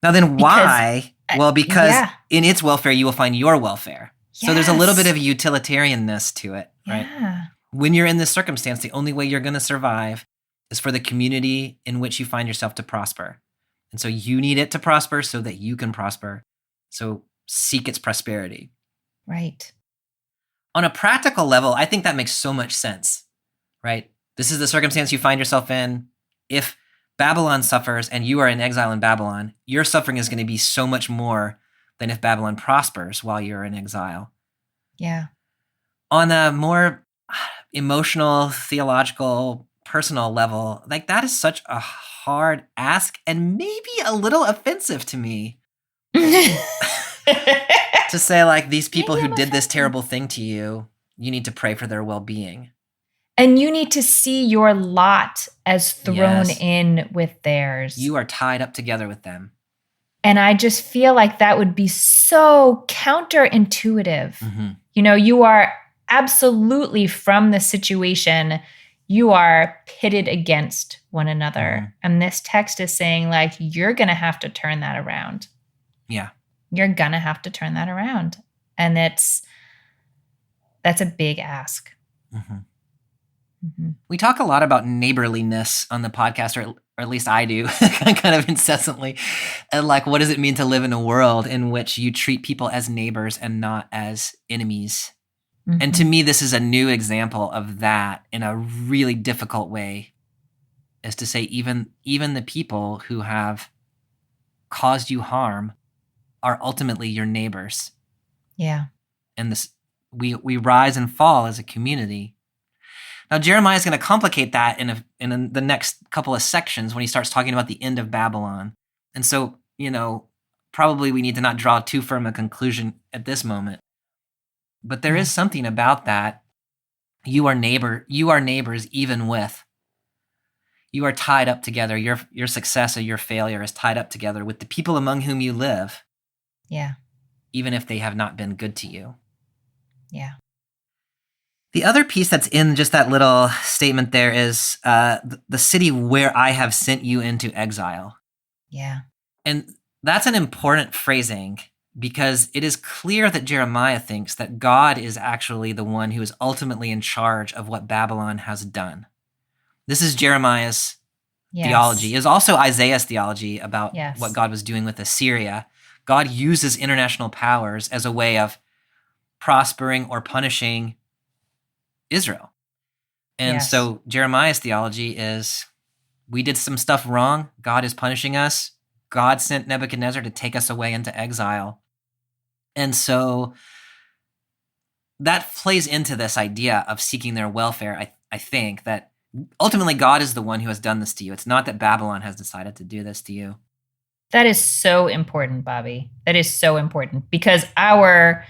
Now then why? Because in its welfare, you will find your welfare. Yes. So there's a little bit of utilitarianness to it, right? Yeah. When you're in this circumstance, the only way you're going to survive is for the community in which you find yourself to prosper. And so you need it to prosper so that you can prosper. So seek its prosperity. Right. On a practical level, I think that makes so much sense, right? This is the circumstance you find yourself in. If Babylon suffers and you are in exile in Babylon, your suffering is going to be so much more than if Babylon prospers while you're in exile. Yeah. On a more emotional, theological, personal level, like that is such a hard ask and maybe a little offensive to me. To say like these people who did this terrible thing to you, you need to pray for their well-being. And you need to see your lot as thrown in with theirs. You are tied up together with them. And I just feel like that would be so counterintuitive. Mm-hmm. You know, you are absolutely from the situation, you are pitted against one another. Mm-hmm. And this text is saying like, you're going to have to turn that around. Yeah. You're going to have to turn that around. And that's a big ask. Mm-hmm. Mm-hmm. We talk a lot about neighborliness on the podcast, or at least I do, kind of incessantly. And like, what does it mean to live in a world in which you treat people as neighbors and not as enemies? Mm-hmm. And to me, this is a new example of that in a really difficult way, is to say even the people who have caused you harm are ultimately your neighbors. Yeah. And this we rise and fall as a community. Now, Jeremiah is going to complicate that in the next couple of sections when he starts talking about the end of Babylon. And so, probably we need to not draw too firm a conclusion at this moment. But there is something about that. You are neighbors even with. You are tied up together. Your success or your failure is tied up together with the people among whom you live. Yeah. Even if they have not been good to you. Yeah. The other piece that's in just that little statement there is the city where I have sent you into exile. Yeah. And that's an important phrasing because it is clear that Jeremiah thinks that God is actually the one who is ultimately in charge of what Babylon has done. This is Jeremiah's theology. It is also Isaiah's theology about what God was doing with Assyria. God uses international powers as a way of prospering or punishing Israel. And so Jeremiah's theology is, we did some stuff wrong. God is punishing us. God sent Nebuchadnezzar to take us away into exile. And so that plays into this idea of seeking their welfare. I think that ultimately God is the one who has done this to you. It's not that Babylon has decided to do this to you. That is so important, Bobby. That is so important because our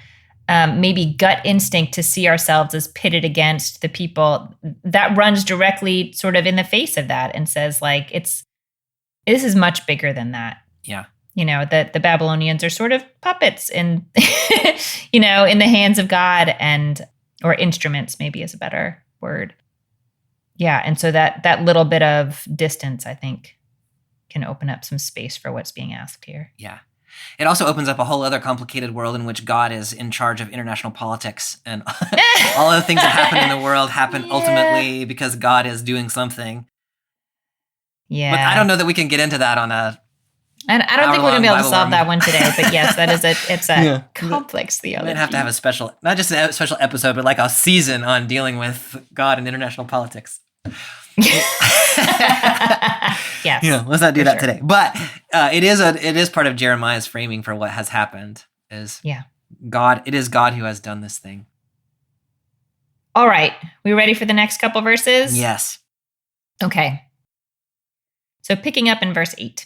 maybe gut instinct to see ourselves as pitted against the people, that runs directly sort of in the face of that and says like, this is much bigger than that. Yeah. That the Babylonians are sort of puppets in, in the hands of God or instruments maybe is a better word. Yeah. And so that little bit of distance, I think, can open up some space for what's being asked here. Yeah. It also opens up a whole other complicated world in which God is in charge of international politics, and all of the things that happen in the world happen ultimately because God is doing something. Yeah. But I don't know that we can get into that on and I don't think we're going to be able to solve that one today, but yes, it's a complex theology. We might have to have a special, not just a special episode, but like a season on dealing with God and international politics. Yes. Yeah, let's not do that today. But it is part of Jeremiah's framing for what has happened. God. It is God who has done this thing. All right, we ready for the next couple verses? Yes. Okay. So picking up in verse 8.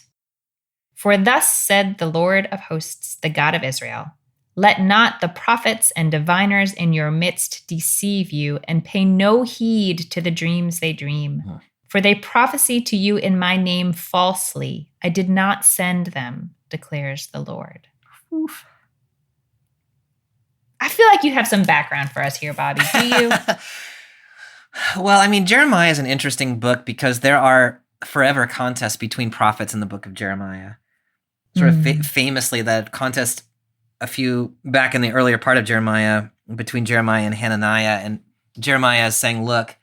For thus said the Lord of hosts, the God of Israel, let not the prophets and diviners in your midst deceive you, and pay no heed to the dreams they dream. For they prophesy to you in my name falsely. I did not send them, declares the Lord. Oof. I feel like you have some background for us here, Bobby. Do you? Well, I mean, Jeremiah is an interesting book because there are forever contests between prophets in the book of Jeremiah. Sort of famously, that contest back in the earlier part of Jeremiah between Jeremiah and Hananiah, and Jeremiah is saying, look,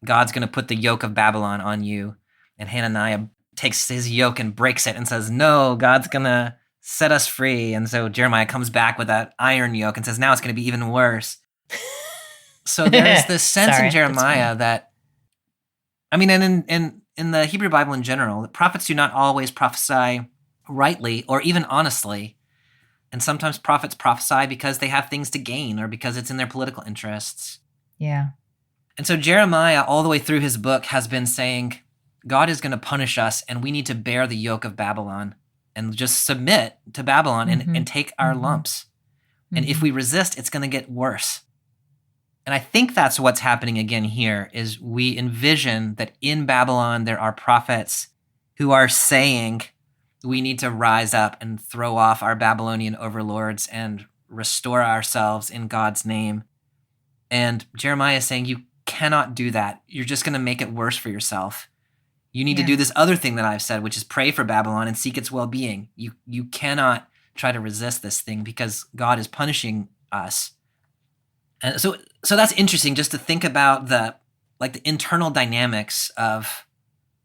God's going to put the yoke of Babylon on you. And Hananiah takes his yoke and breaks it and says, no, God's going to set us free. And so Jeremiah comes back with that iron yoke and says, now it's going to be even worse. So there's this sense in Jeremiah that, I mean, and in the Hebrew Bible in general, the prophets do not always prophesy rightly or even honestly. And sometimes prophets prophesy because they have things to gain or because it's in their political interests. Yeah. And so Jeremiah, all the way through his book, has been saying, God is going to punish us and we need to bear the yoke of Babylon and just submit to Babylon and take our lumps. And if we resist, it's going to get worse. And I think that's what's happening again here, is we envision that in Babylon there are prophets who are saying we need to rise up and throw off our Babylonian overlords and restore ourselves in God's name. And Jeremiah is saying, you cannot do that. You're just going to make it worse for yourself. You need to do this other thing that I've said, which is pray for Babylon and seek its well-being. You cannot try to resist this thing because God is punishing us. And so that's interesting, just to think about the internal dynamics of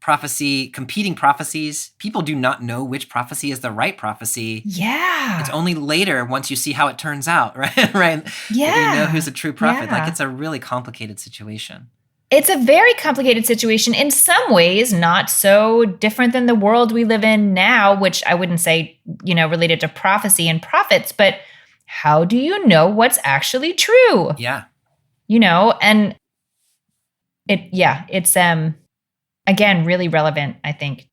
prophecy, competing prophecies. People do not know which prophecy is the right prophecy. Yeah. It's only later, once you see how it turns out, right? Right. Yeah. That you know who's a true prophet. Yeah. It's a really complicated situation. It's a very complicated situation, in some ways not so different than the world we live in now, which I wouldn't say, related to prophecy and prophets, but how do you know what's actually true? Yeah. And it's again, really relevant, I think,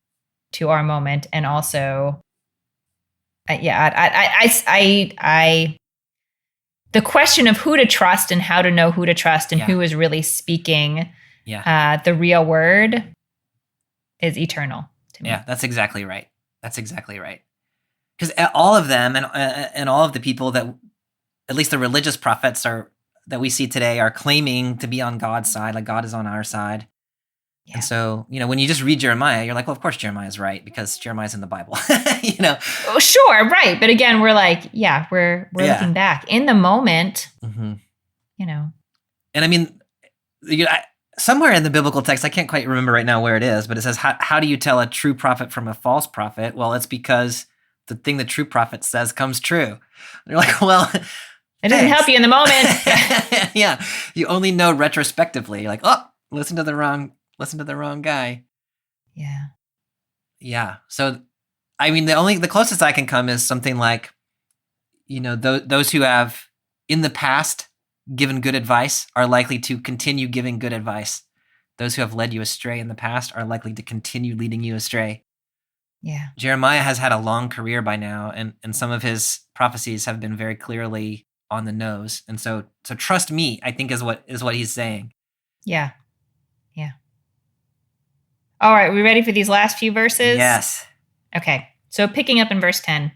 to our moment. And also, the question of who to trust and how to know who to trust and who is really speaking the real word is eternal to me. Yeah, that's exactly right. Because all of them and all of the people that, at least the religious prophets that we see today, are claiming to be on God's side, like God is on our side. Yeah. And so, when you just read Jeremiah, you're like, well, of course Jeremiah's right because Jeremiah's in the Bible, Oh, sure, right. But again, we're like, we're looking back in the moment, And I mean, somewhere in the biblical text, I can't quite remember right now where it is, but it says, how do you tell a true prophet from a false prophet? Well, it's because the thing the true prophet says comes true. And you're like, well, it doesn't help you in the moment. Yeah. You only know retrospectively. You're like, oh, listen to the wrong guy. Yeah. Yeah. So, I mean, the closest I can come is something like, those who have in the past given good advice are likely to continue giving good advice. Those who have led you astray in the past are likely to continue leading you astray. Yeah. Jeremiah has had a long career by now, and some of his prophecies have been very clearly on the nose. And so trust me, I think is what he's saying. Yeah. Yeah. All right, we ready for these last few verses? Yes. Okay. So picking up in verse 10.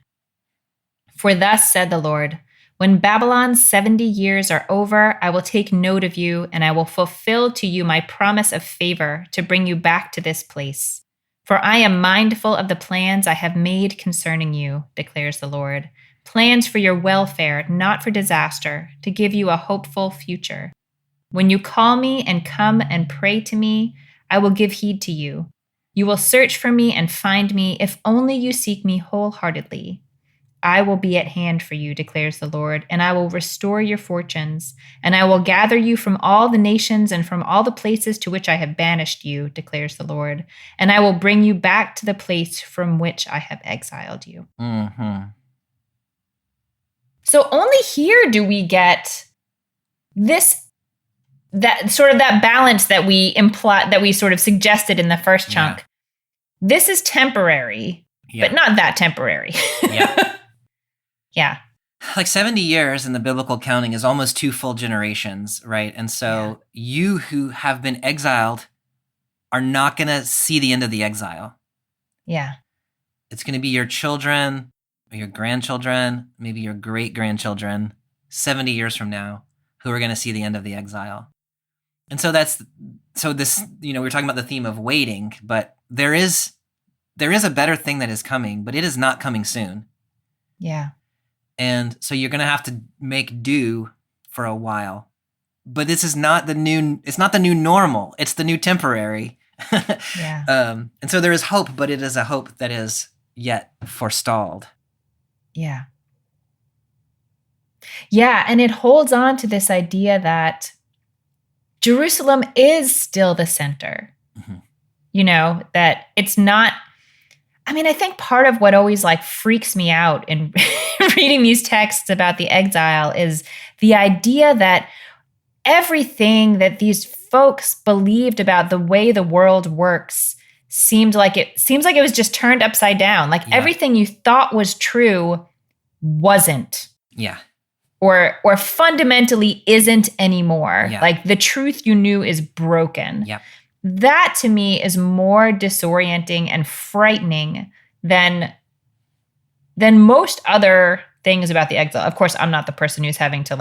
For thus said the Lord, When Babylon's 70 years are over, I will take note of you, and I will fulfill to you my promise of favor to bring you back to this place. For I am mindful of the plans I have made concerning you, declares the Lord. Plans for your welfare, not for disaster, to give you a hopeful future. When you call me and come and pray to me, I will give heed to you. You will search for me and find me if only you seek me wholeheartedly. I will be at hand for you, declares the Lord, and I will restore your fortunes, and I will gather you from all the nations and from all the places to which I have banished you, declares the Lord, and I will bring you back to the place from which I have exiled you. Mm-hmm. So only here do we get that balance that we sort of suggested in the first chunk. Yeah. This is temporary, but not that temporary. Yeah. Yeah. Like 70 years in the biblical counting is almost 2 full generations, right? And so you who have been exiled are not going to see the end of the exile. Yeah. It's going to be your children, or your grandchildren, maybe your great-grandchildren, 70 years from now, who are going to see the end of the exile. And so this, we're talking about the theme of waiting, but there is a better thing that is coming, but it is not coming soon. Yeah. And so you're going to have to make do for a while. But this is not it's not the new normal. It's the new temporary. Yeah. And so there is hope, but it is a hope that is yet forestalled. Yeah. Yeah. And it holds on to this idea that Jerusalem is still the center. Mm-hmm. That it's not. I mean, I think part of what always freaks me out in reading these texts about the exile is the idea that everything that these folks believed about the way the world works seems like it was just turned upside down. Everything you thought was true wasn't. Yeah. Or fundamentally isn't anymore. Yeah. The truth you knew is broken. Yeah. That to me is more disorienting and frightening than most other things about the exile. Of course, I'm not the person who's having to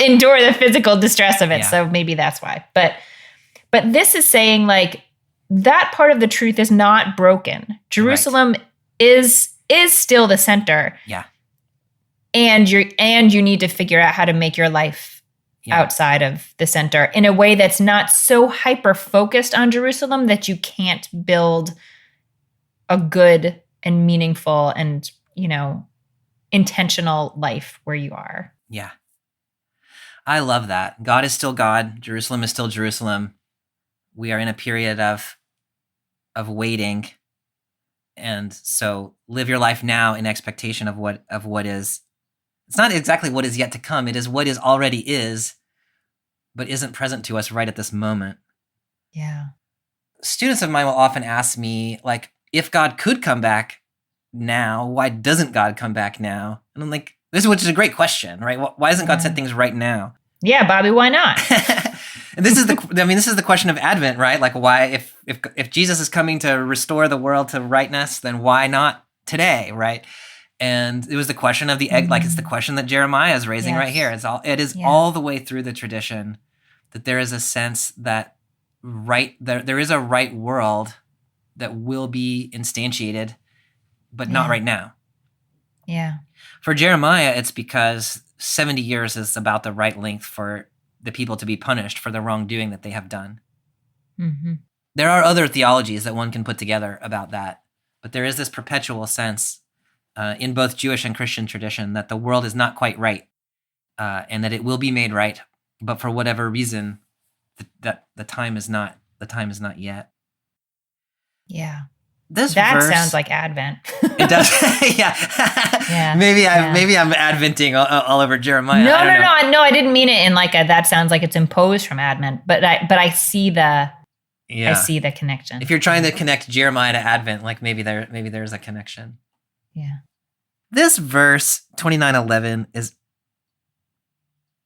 endure the physical distress of it. Yeah. So maybe that's why. But this is saying that part of the truth is not broken. Jerusalem is still the center. Yeah. And you need to figure out how to make your life outside of the center in a way that's not so hyper-focused on Jerusalem that you can't build a good and meaningful and, intentional life where you are. Yeah. I love that. God is still God. Jerusalem is still Jerusalem. We are in a period of waiting. And so live your life now in expectation of what is. It's not exactly what is yet to come. It is what is already is, but isn't present to us right at this moment. Yeah. Students of mine will often ask me, if God could come back now, why doesn't God come back now? And I'm like, which is a great question, right? Why doesn't God set things right now? Yeah, Bobby, why not? And this is the question of Advent, right? Why, if Jesus is coming to restore the world to rightness, then why not today, right? And it was the question of the egg, it's the question that Jeremiah is raising right here. It is all the way through the tradition that there is a sense that there is a right world that will be instantiated, but not right now. Yeah. For Jeremiah, it's because 70 years is about the right length for the people to be punished for the wrongdoing that they have done. Mm-hmm. There are other theologies that one can put together about that, but there is this perpetual sense in both Jewish and Christian tradition that the world is not quite right, and that it will be made right, but for whatever reason, that the time is not yet. Yeah. That verse sounds like Advent. It does. Yeah. Maybe I'm adventing all over Jeremiah. No, I didn't mean it in that sounds like it's imposed from Advent, but I see the connection. If you're trying to connect Jeremiah to Advent, maybe there's a connection. Yeah. This verse 29:11 is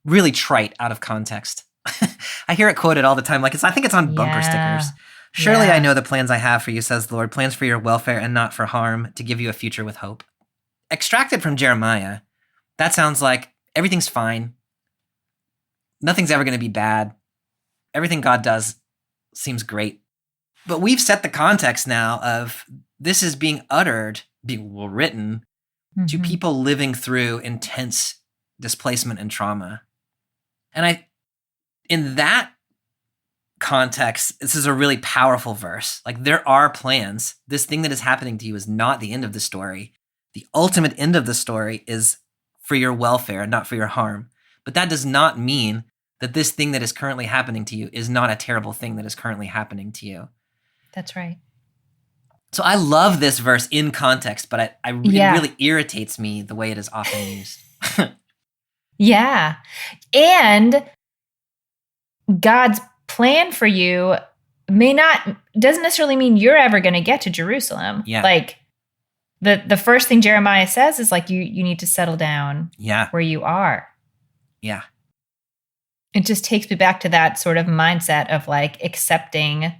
really trite out of context. I hear it quoted all the time. I think it's on bumper stickers. Surely I know the plans I have for you, says the Lord, plans for your welfare and not for harm, to give you a future with hope. Extracted from Jeremiah, that sounds like everything's fine. Nothing's ever going to be bad. Everything God does seems great. But we've set the context now of this is being uttered, being written to people living through intense displacement and trauma. And in that context, this is a really powerful verse. Like, there are plans. This thing that is happening to you is not the end of the story. The ultimate end of the story is for your welfare and not for your harm. But that does not mean that this thing that is currently happening to you is not a terrible thing that is currently happening to you. That's right. So I love this verse in context, but it really irritates me the way it is often used. Yeah. And God's plan for you doesn't necessarily mean you're ever going to get to Jerusalem. Yeah. Like the first thing Jeremiah says is like, you need to settle down where you are. Yeah. It just takes me back to that sort of mindset of like accepting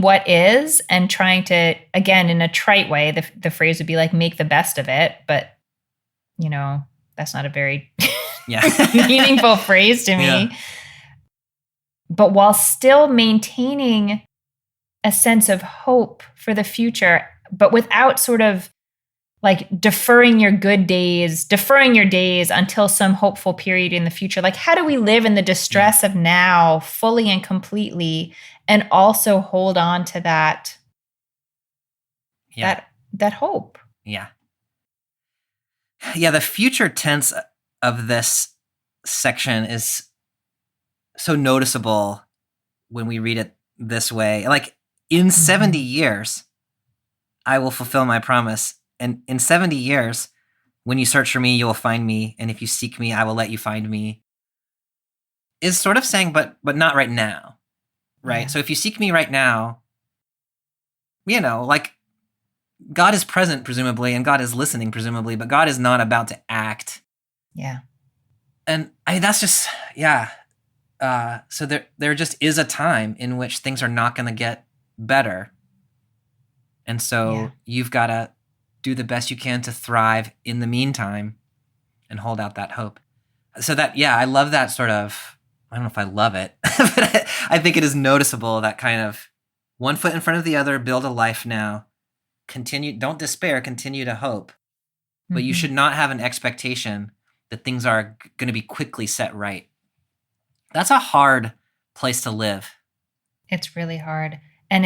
what is and trying to, again, in a trite way, the phrase would be like, make the best of it. But, that's not a very meaningful phrase to me. Yeah. But while still maintaining a sense of hope for the future, but without sort of like deferring your days until some hopeful period in the future. Like, how do we live in the distress of now fully and completely, and also hold on to that hope? Yeah. Yeah, the future tense of this section is so noticeable when we read it this way. Like, in 70 years, I will fulfill my promise. And in 70 years, when you search for me, you will find me. And if you seek me, I will let you find me. Is sort of saying, but not right now. Right? Yeah. So if you seek me right now, like, God is present, presumably, and God is listening, presumably, but God is not about to act. Yeah. And that's just, so there just is a time in which things are not going to get better. And so you've got to do the best you can to thrive in the meantime and hold out that hope. So that, I love that sort of, I don't know if I love it, but I think it is noticeable, that kind of one foot in front of the other, build a life now, don't despair, continue to hope. But you should not have an expectation that things are going to be quickly set right. That's a hard place to live. It's really hard. And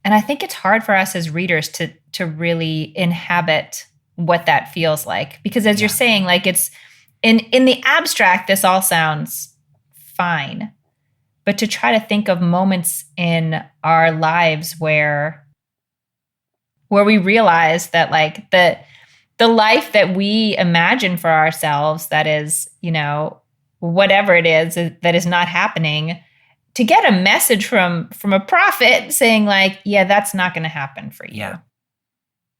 I think it's hard for us as readers to really inhabit what that feels like. Because as you're saying, like, it's in the abstract, this all sounds fine. But to try to think of moments in our lives where we realize that, like, the life that we imagine for ourselves, that is, whatever it is that is not happening, to get a message from a prophet saying, like, that's not going to happen for you. Yeah.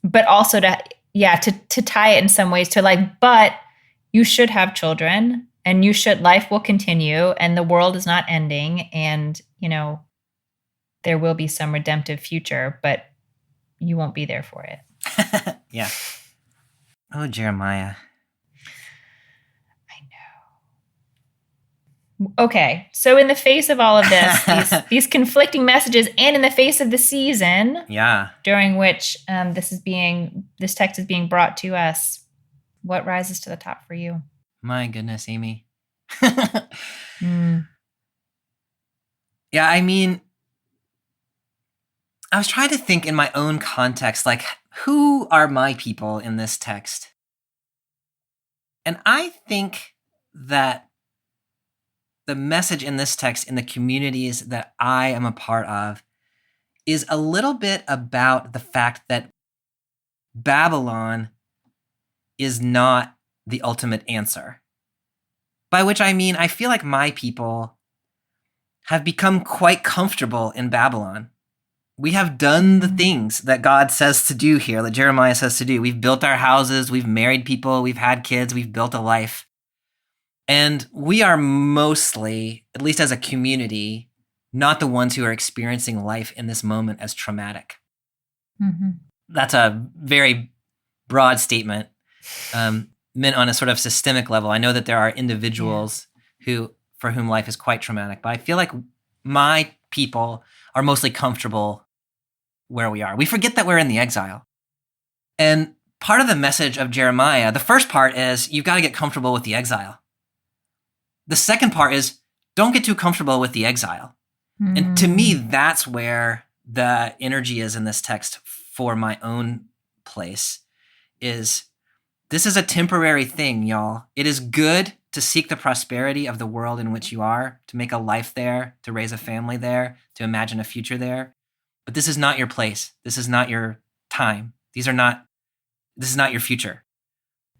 But also to tie it in some ways to, like, but you should have children, and life will continue, and the world is not ending, and, there will be some redemptive future, but you won't be there for it. Yeah. Oh, Jeremiah. I know. Okay, so in the face of all of this, these conflicting messages, and in the face of the season, during which this text is being brought to us, what rises to the top for you? My goodness, Amy. Yeah, I mean, I was trying to think in my own context, like, who are my people in this text? And I think that the message in this text, in the communities that I am a part of, is a little bit about the fact that Babylon is not the ultimate answer. By which I mean, I feel like my people have become quite comfortable in Babylon. We have done the things that God says to do here, that Jeremiah says to do. We've built our houses, we've married people, we've had kids, we've built a life. And we are mostly, at least as a community, not the ones who are experiencing life in this moment as traumatic. That's a very broad statement. meant on a sort of systemic level. I know that there are individuals for whom life is quite traumatic, but I feel like my people are mostly comfortable where we are. We forget that we're in the exile. And part of the message of Jeremiah, the first part is you've got to get comfortable with the exile. The second part is don't get too comfortable with the exile. And to me, that's where the energy is in this text for my own place, is this is a temporary thing, y'all. It is good to seek the prosperity of the world in which you are, to make a life there, to raise a family there, to imagine a future there. But this is not your place. This is not your time. This is not your future.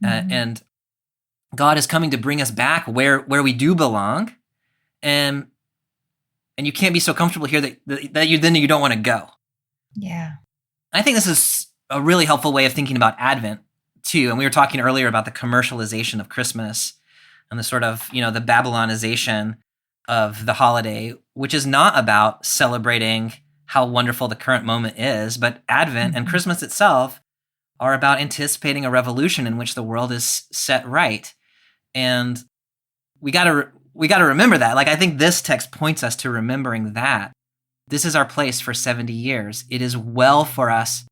And God is coming to bring us back where we do belong. And you can't be so comfortable here that you don't want to go. Yeah. I think this is a really helpful way of thinking about Advent too. And we were talking earlier about the commercialization of Christmas and the sort of, the Babylonization of the holiday, which is not about celebrating how wonderful the current moment is, but Advent and Christmas itself are about anticipating a revolution in which the world is set right. And we got to remember that. Like, I think this text points us to remembering that this is our place for 70 years. It is well for us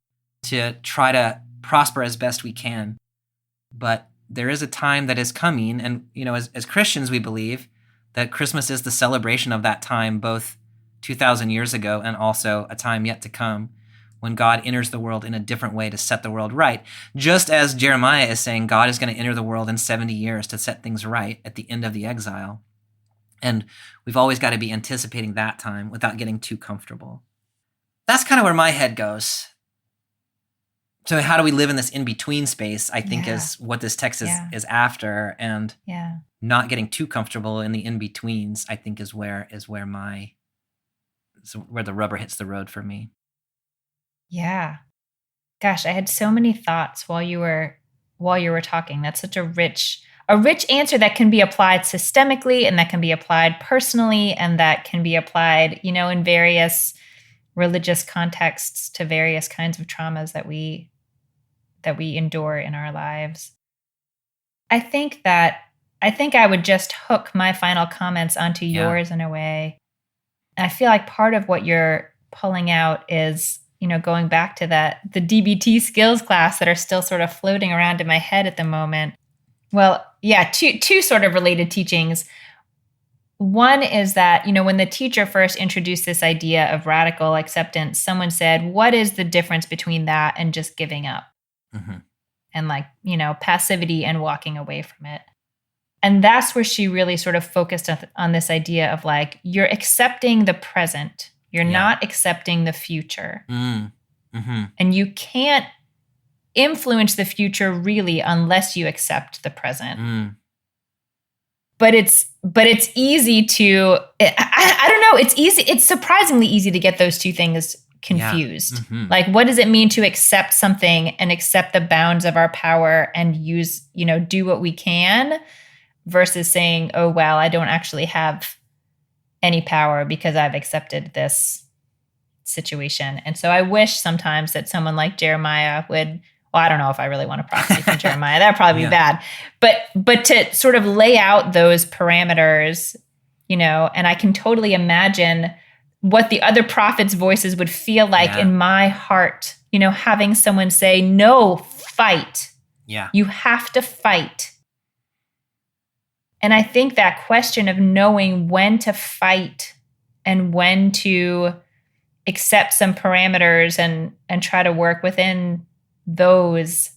to try to prosper as best we can. But there is a time that is coming. And, as Christians, we believe that Christmas is the celebration of that time, both 2,000 years ago and also a time yet to come, when God enters the world in a different way to set the world right. Just as Jeremiah is saying, God is going to enter the world in 70 years to set things right at the end of the exile. And we've always got to be anticipating that time without getting too comfortable. That's kind of where my head goes. So how do we live in this in-between space, I think is what this text is after. And not getting too comfortable in the in-betweens, I think is where the rubber hits the road for me. Yeah. Gosh, I had so many thoughts while you were talking. That's such a rich answer that can be applied systemically, and that can be applied personally, and that can be applied, in various religious contexts to various kinds of traumas that we endure in our lives. I think I would just hook my final comments onto yours in a way. I feel like part of what you're pulling out is, going back to the DBT skills class that are still sort of floating around in my head at the moment. Well, two sort of related teachings. One is that, when the teacher first introduced this idea of radical acceptance, someone said, what is the difference between that and just giving up? Mm-hmm. And passivity and walking away from it. And that's where she really sort of focused on this idea of you're accepting the present. You're not accepting the future. Mm-hmm. And you can't influence the future really unless you accept the present. Mm. But it's easy to, I don't know, it's surprisingly easy to get those two things confused. Yeah. Mm-hmm. What does it mean to accept something and accept the bounds of our power and use, do what we can, versus saying, oh, well, I don't actually have any power because I've accepted this situation. And so I wish sometimes that someone like Jeremiah would, well, I don't know if I really want to proxy for Jeremiah. That'd probably be bad. But to sort of lay out those parameters, and I can totally imagine what the other prophets' voices would feel like in my heart, having someone say, no, fight. Yeah. You have to fight. And I think that question of knowing when to fight and when to accept some parameters and try to work within those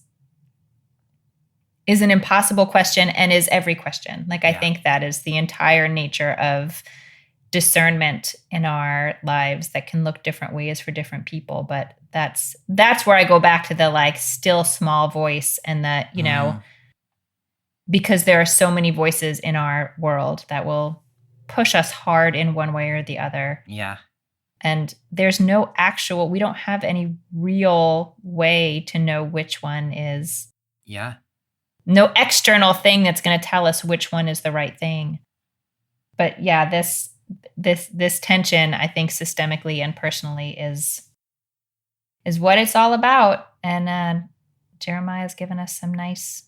is an impossible question, and is every question. I think that is the entire nature of discernment in our lives that can look different ways for different people. But that's where I go back to the still small voice, and that, because there are so many voices in our world that will push us hard in one way or the other. Yeah. And there's we don't have any real way to know which one is. Yeah. No external thing that's going to tell us which one is the right thing. But this tension, I think, systemically and personally is what it's all about. And Jeremiah's given us some nice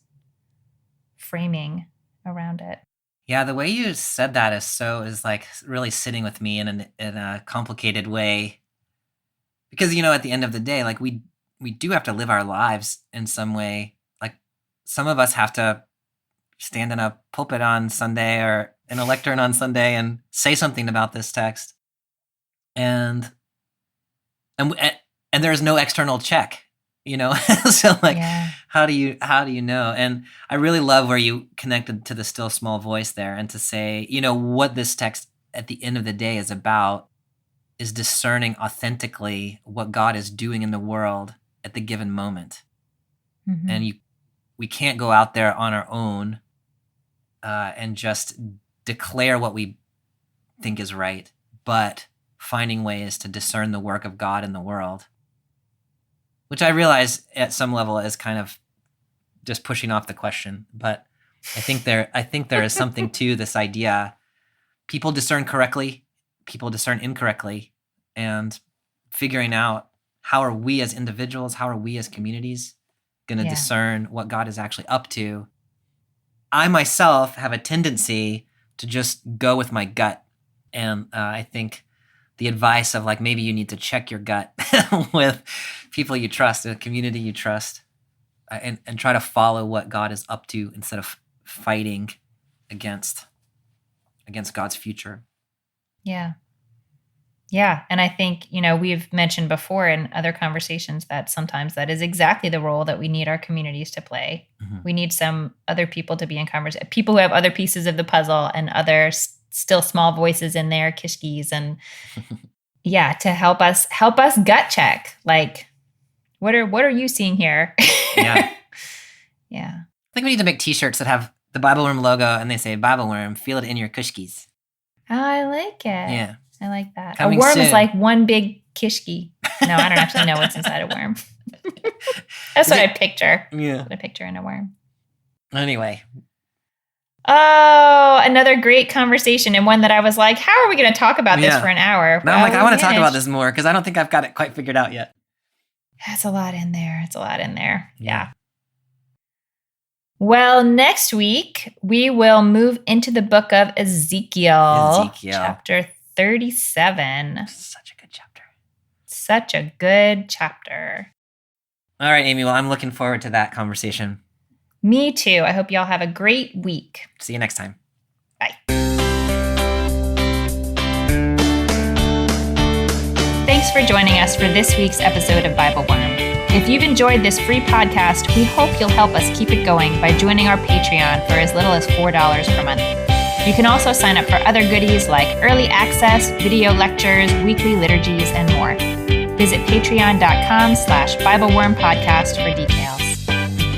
framing around it. Yeah, the way you said that is like really sitting with me in a complicated way. Because, at the end of the day, like we do have to live our lives in some way. Like some of us have to stand in a pulpit on Sunday or in a lectern on Sunday and say something about this text. And there's no external check, So like, how do you know? And I really love where you connected to the still small voice there, and to say, what this text at the end of the day is about is discerning authentically what God is doing in the world at the given moment. Mm-hmm. And we can't go out there on our own and just declare what we think is right, but finding ways to discern the work of God in the world, which I realize at some level is kind of just pushing off the question. But I think there is something to this idea. People discern correctly, people discern incorrectly, and figuring out how are we as individuals, how are we as communities going to discern what God is actually up to. I myself have a tendency to just go with my gut. And I think the advice of like, maybe you need to check your gut with people you trust, a community you trust, and try to follow what God is up to instead of fighting against God's future. Yeah. Yeah. And I think, we've mentioned before in other conversations that sometimes that is exactly the role that we need our communities to play. Mm-hmm. We need some other people to be in conversation, people who have other pieces of the puzzle and other still small voices in there, kishkis, and to help us gut check. Like, what are you seeing here? Yeah. Yeah. I think we need to make t-shirts that have the BibleWorm logo and they say, BibleWorm, feel it in your kushkis. Oh, I like it. Yeah. I like that. Coming a worm soon. Is like one big kishki. No, I don't actually know what's inside a worm. That's what I picture. Yeah. What I picture in a worm. Anyway. Oh, another great conversation, and one that I was like, how are we going to talk about this for an hour? Now I'm like, I want to talk about this more because I don't think I've got it quite figured out yet. That's a lot in there. It's a lot in there. Yeah. Well, next week, we will move into the book of Ezekiel. Chapter 37. Such a good chapter. Such a good chapter. All right, Amy. Well, I'm looking forward to that conversation. Me too. I hope y'all have a great week. See you next time. Bye. Thanks for joining us for this week's episode of BibleWorm. If you've enjoyed this free podcast, we hope you'll help us keep it going by joining our Patreon for as little as $4 per month. You can also sign up for other goodies like early access, video lectures, weekly liturgies, and more. Visit patreon.com/BibleWorm podcast for details.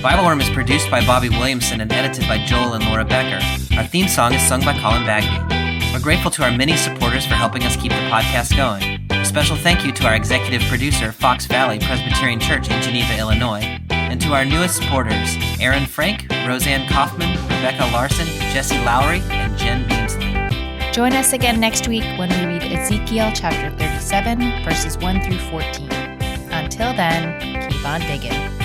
BibleWorm is produced by Bobby Williamson and edited by Joel and Laura Becker. Our theme song is sung by Colin Bagby. We're grateful to our many supporters for helping us keep the podcast going. A special thank you to our executive producer, Fox Valley Presbyterian Church in Geneva, Illinois, and to our newest supporters, Aaron Frank, Roseanne Kaufman, Rebecca Larson, Jesse Lowry, and Jen Beamsley. Join us again next week when we read Ezekiel chapter 37, verses 1 through 14. Until then, keep on digging.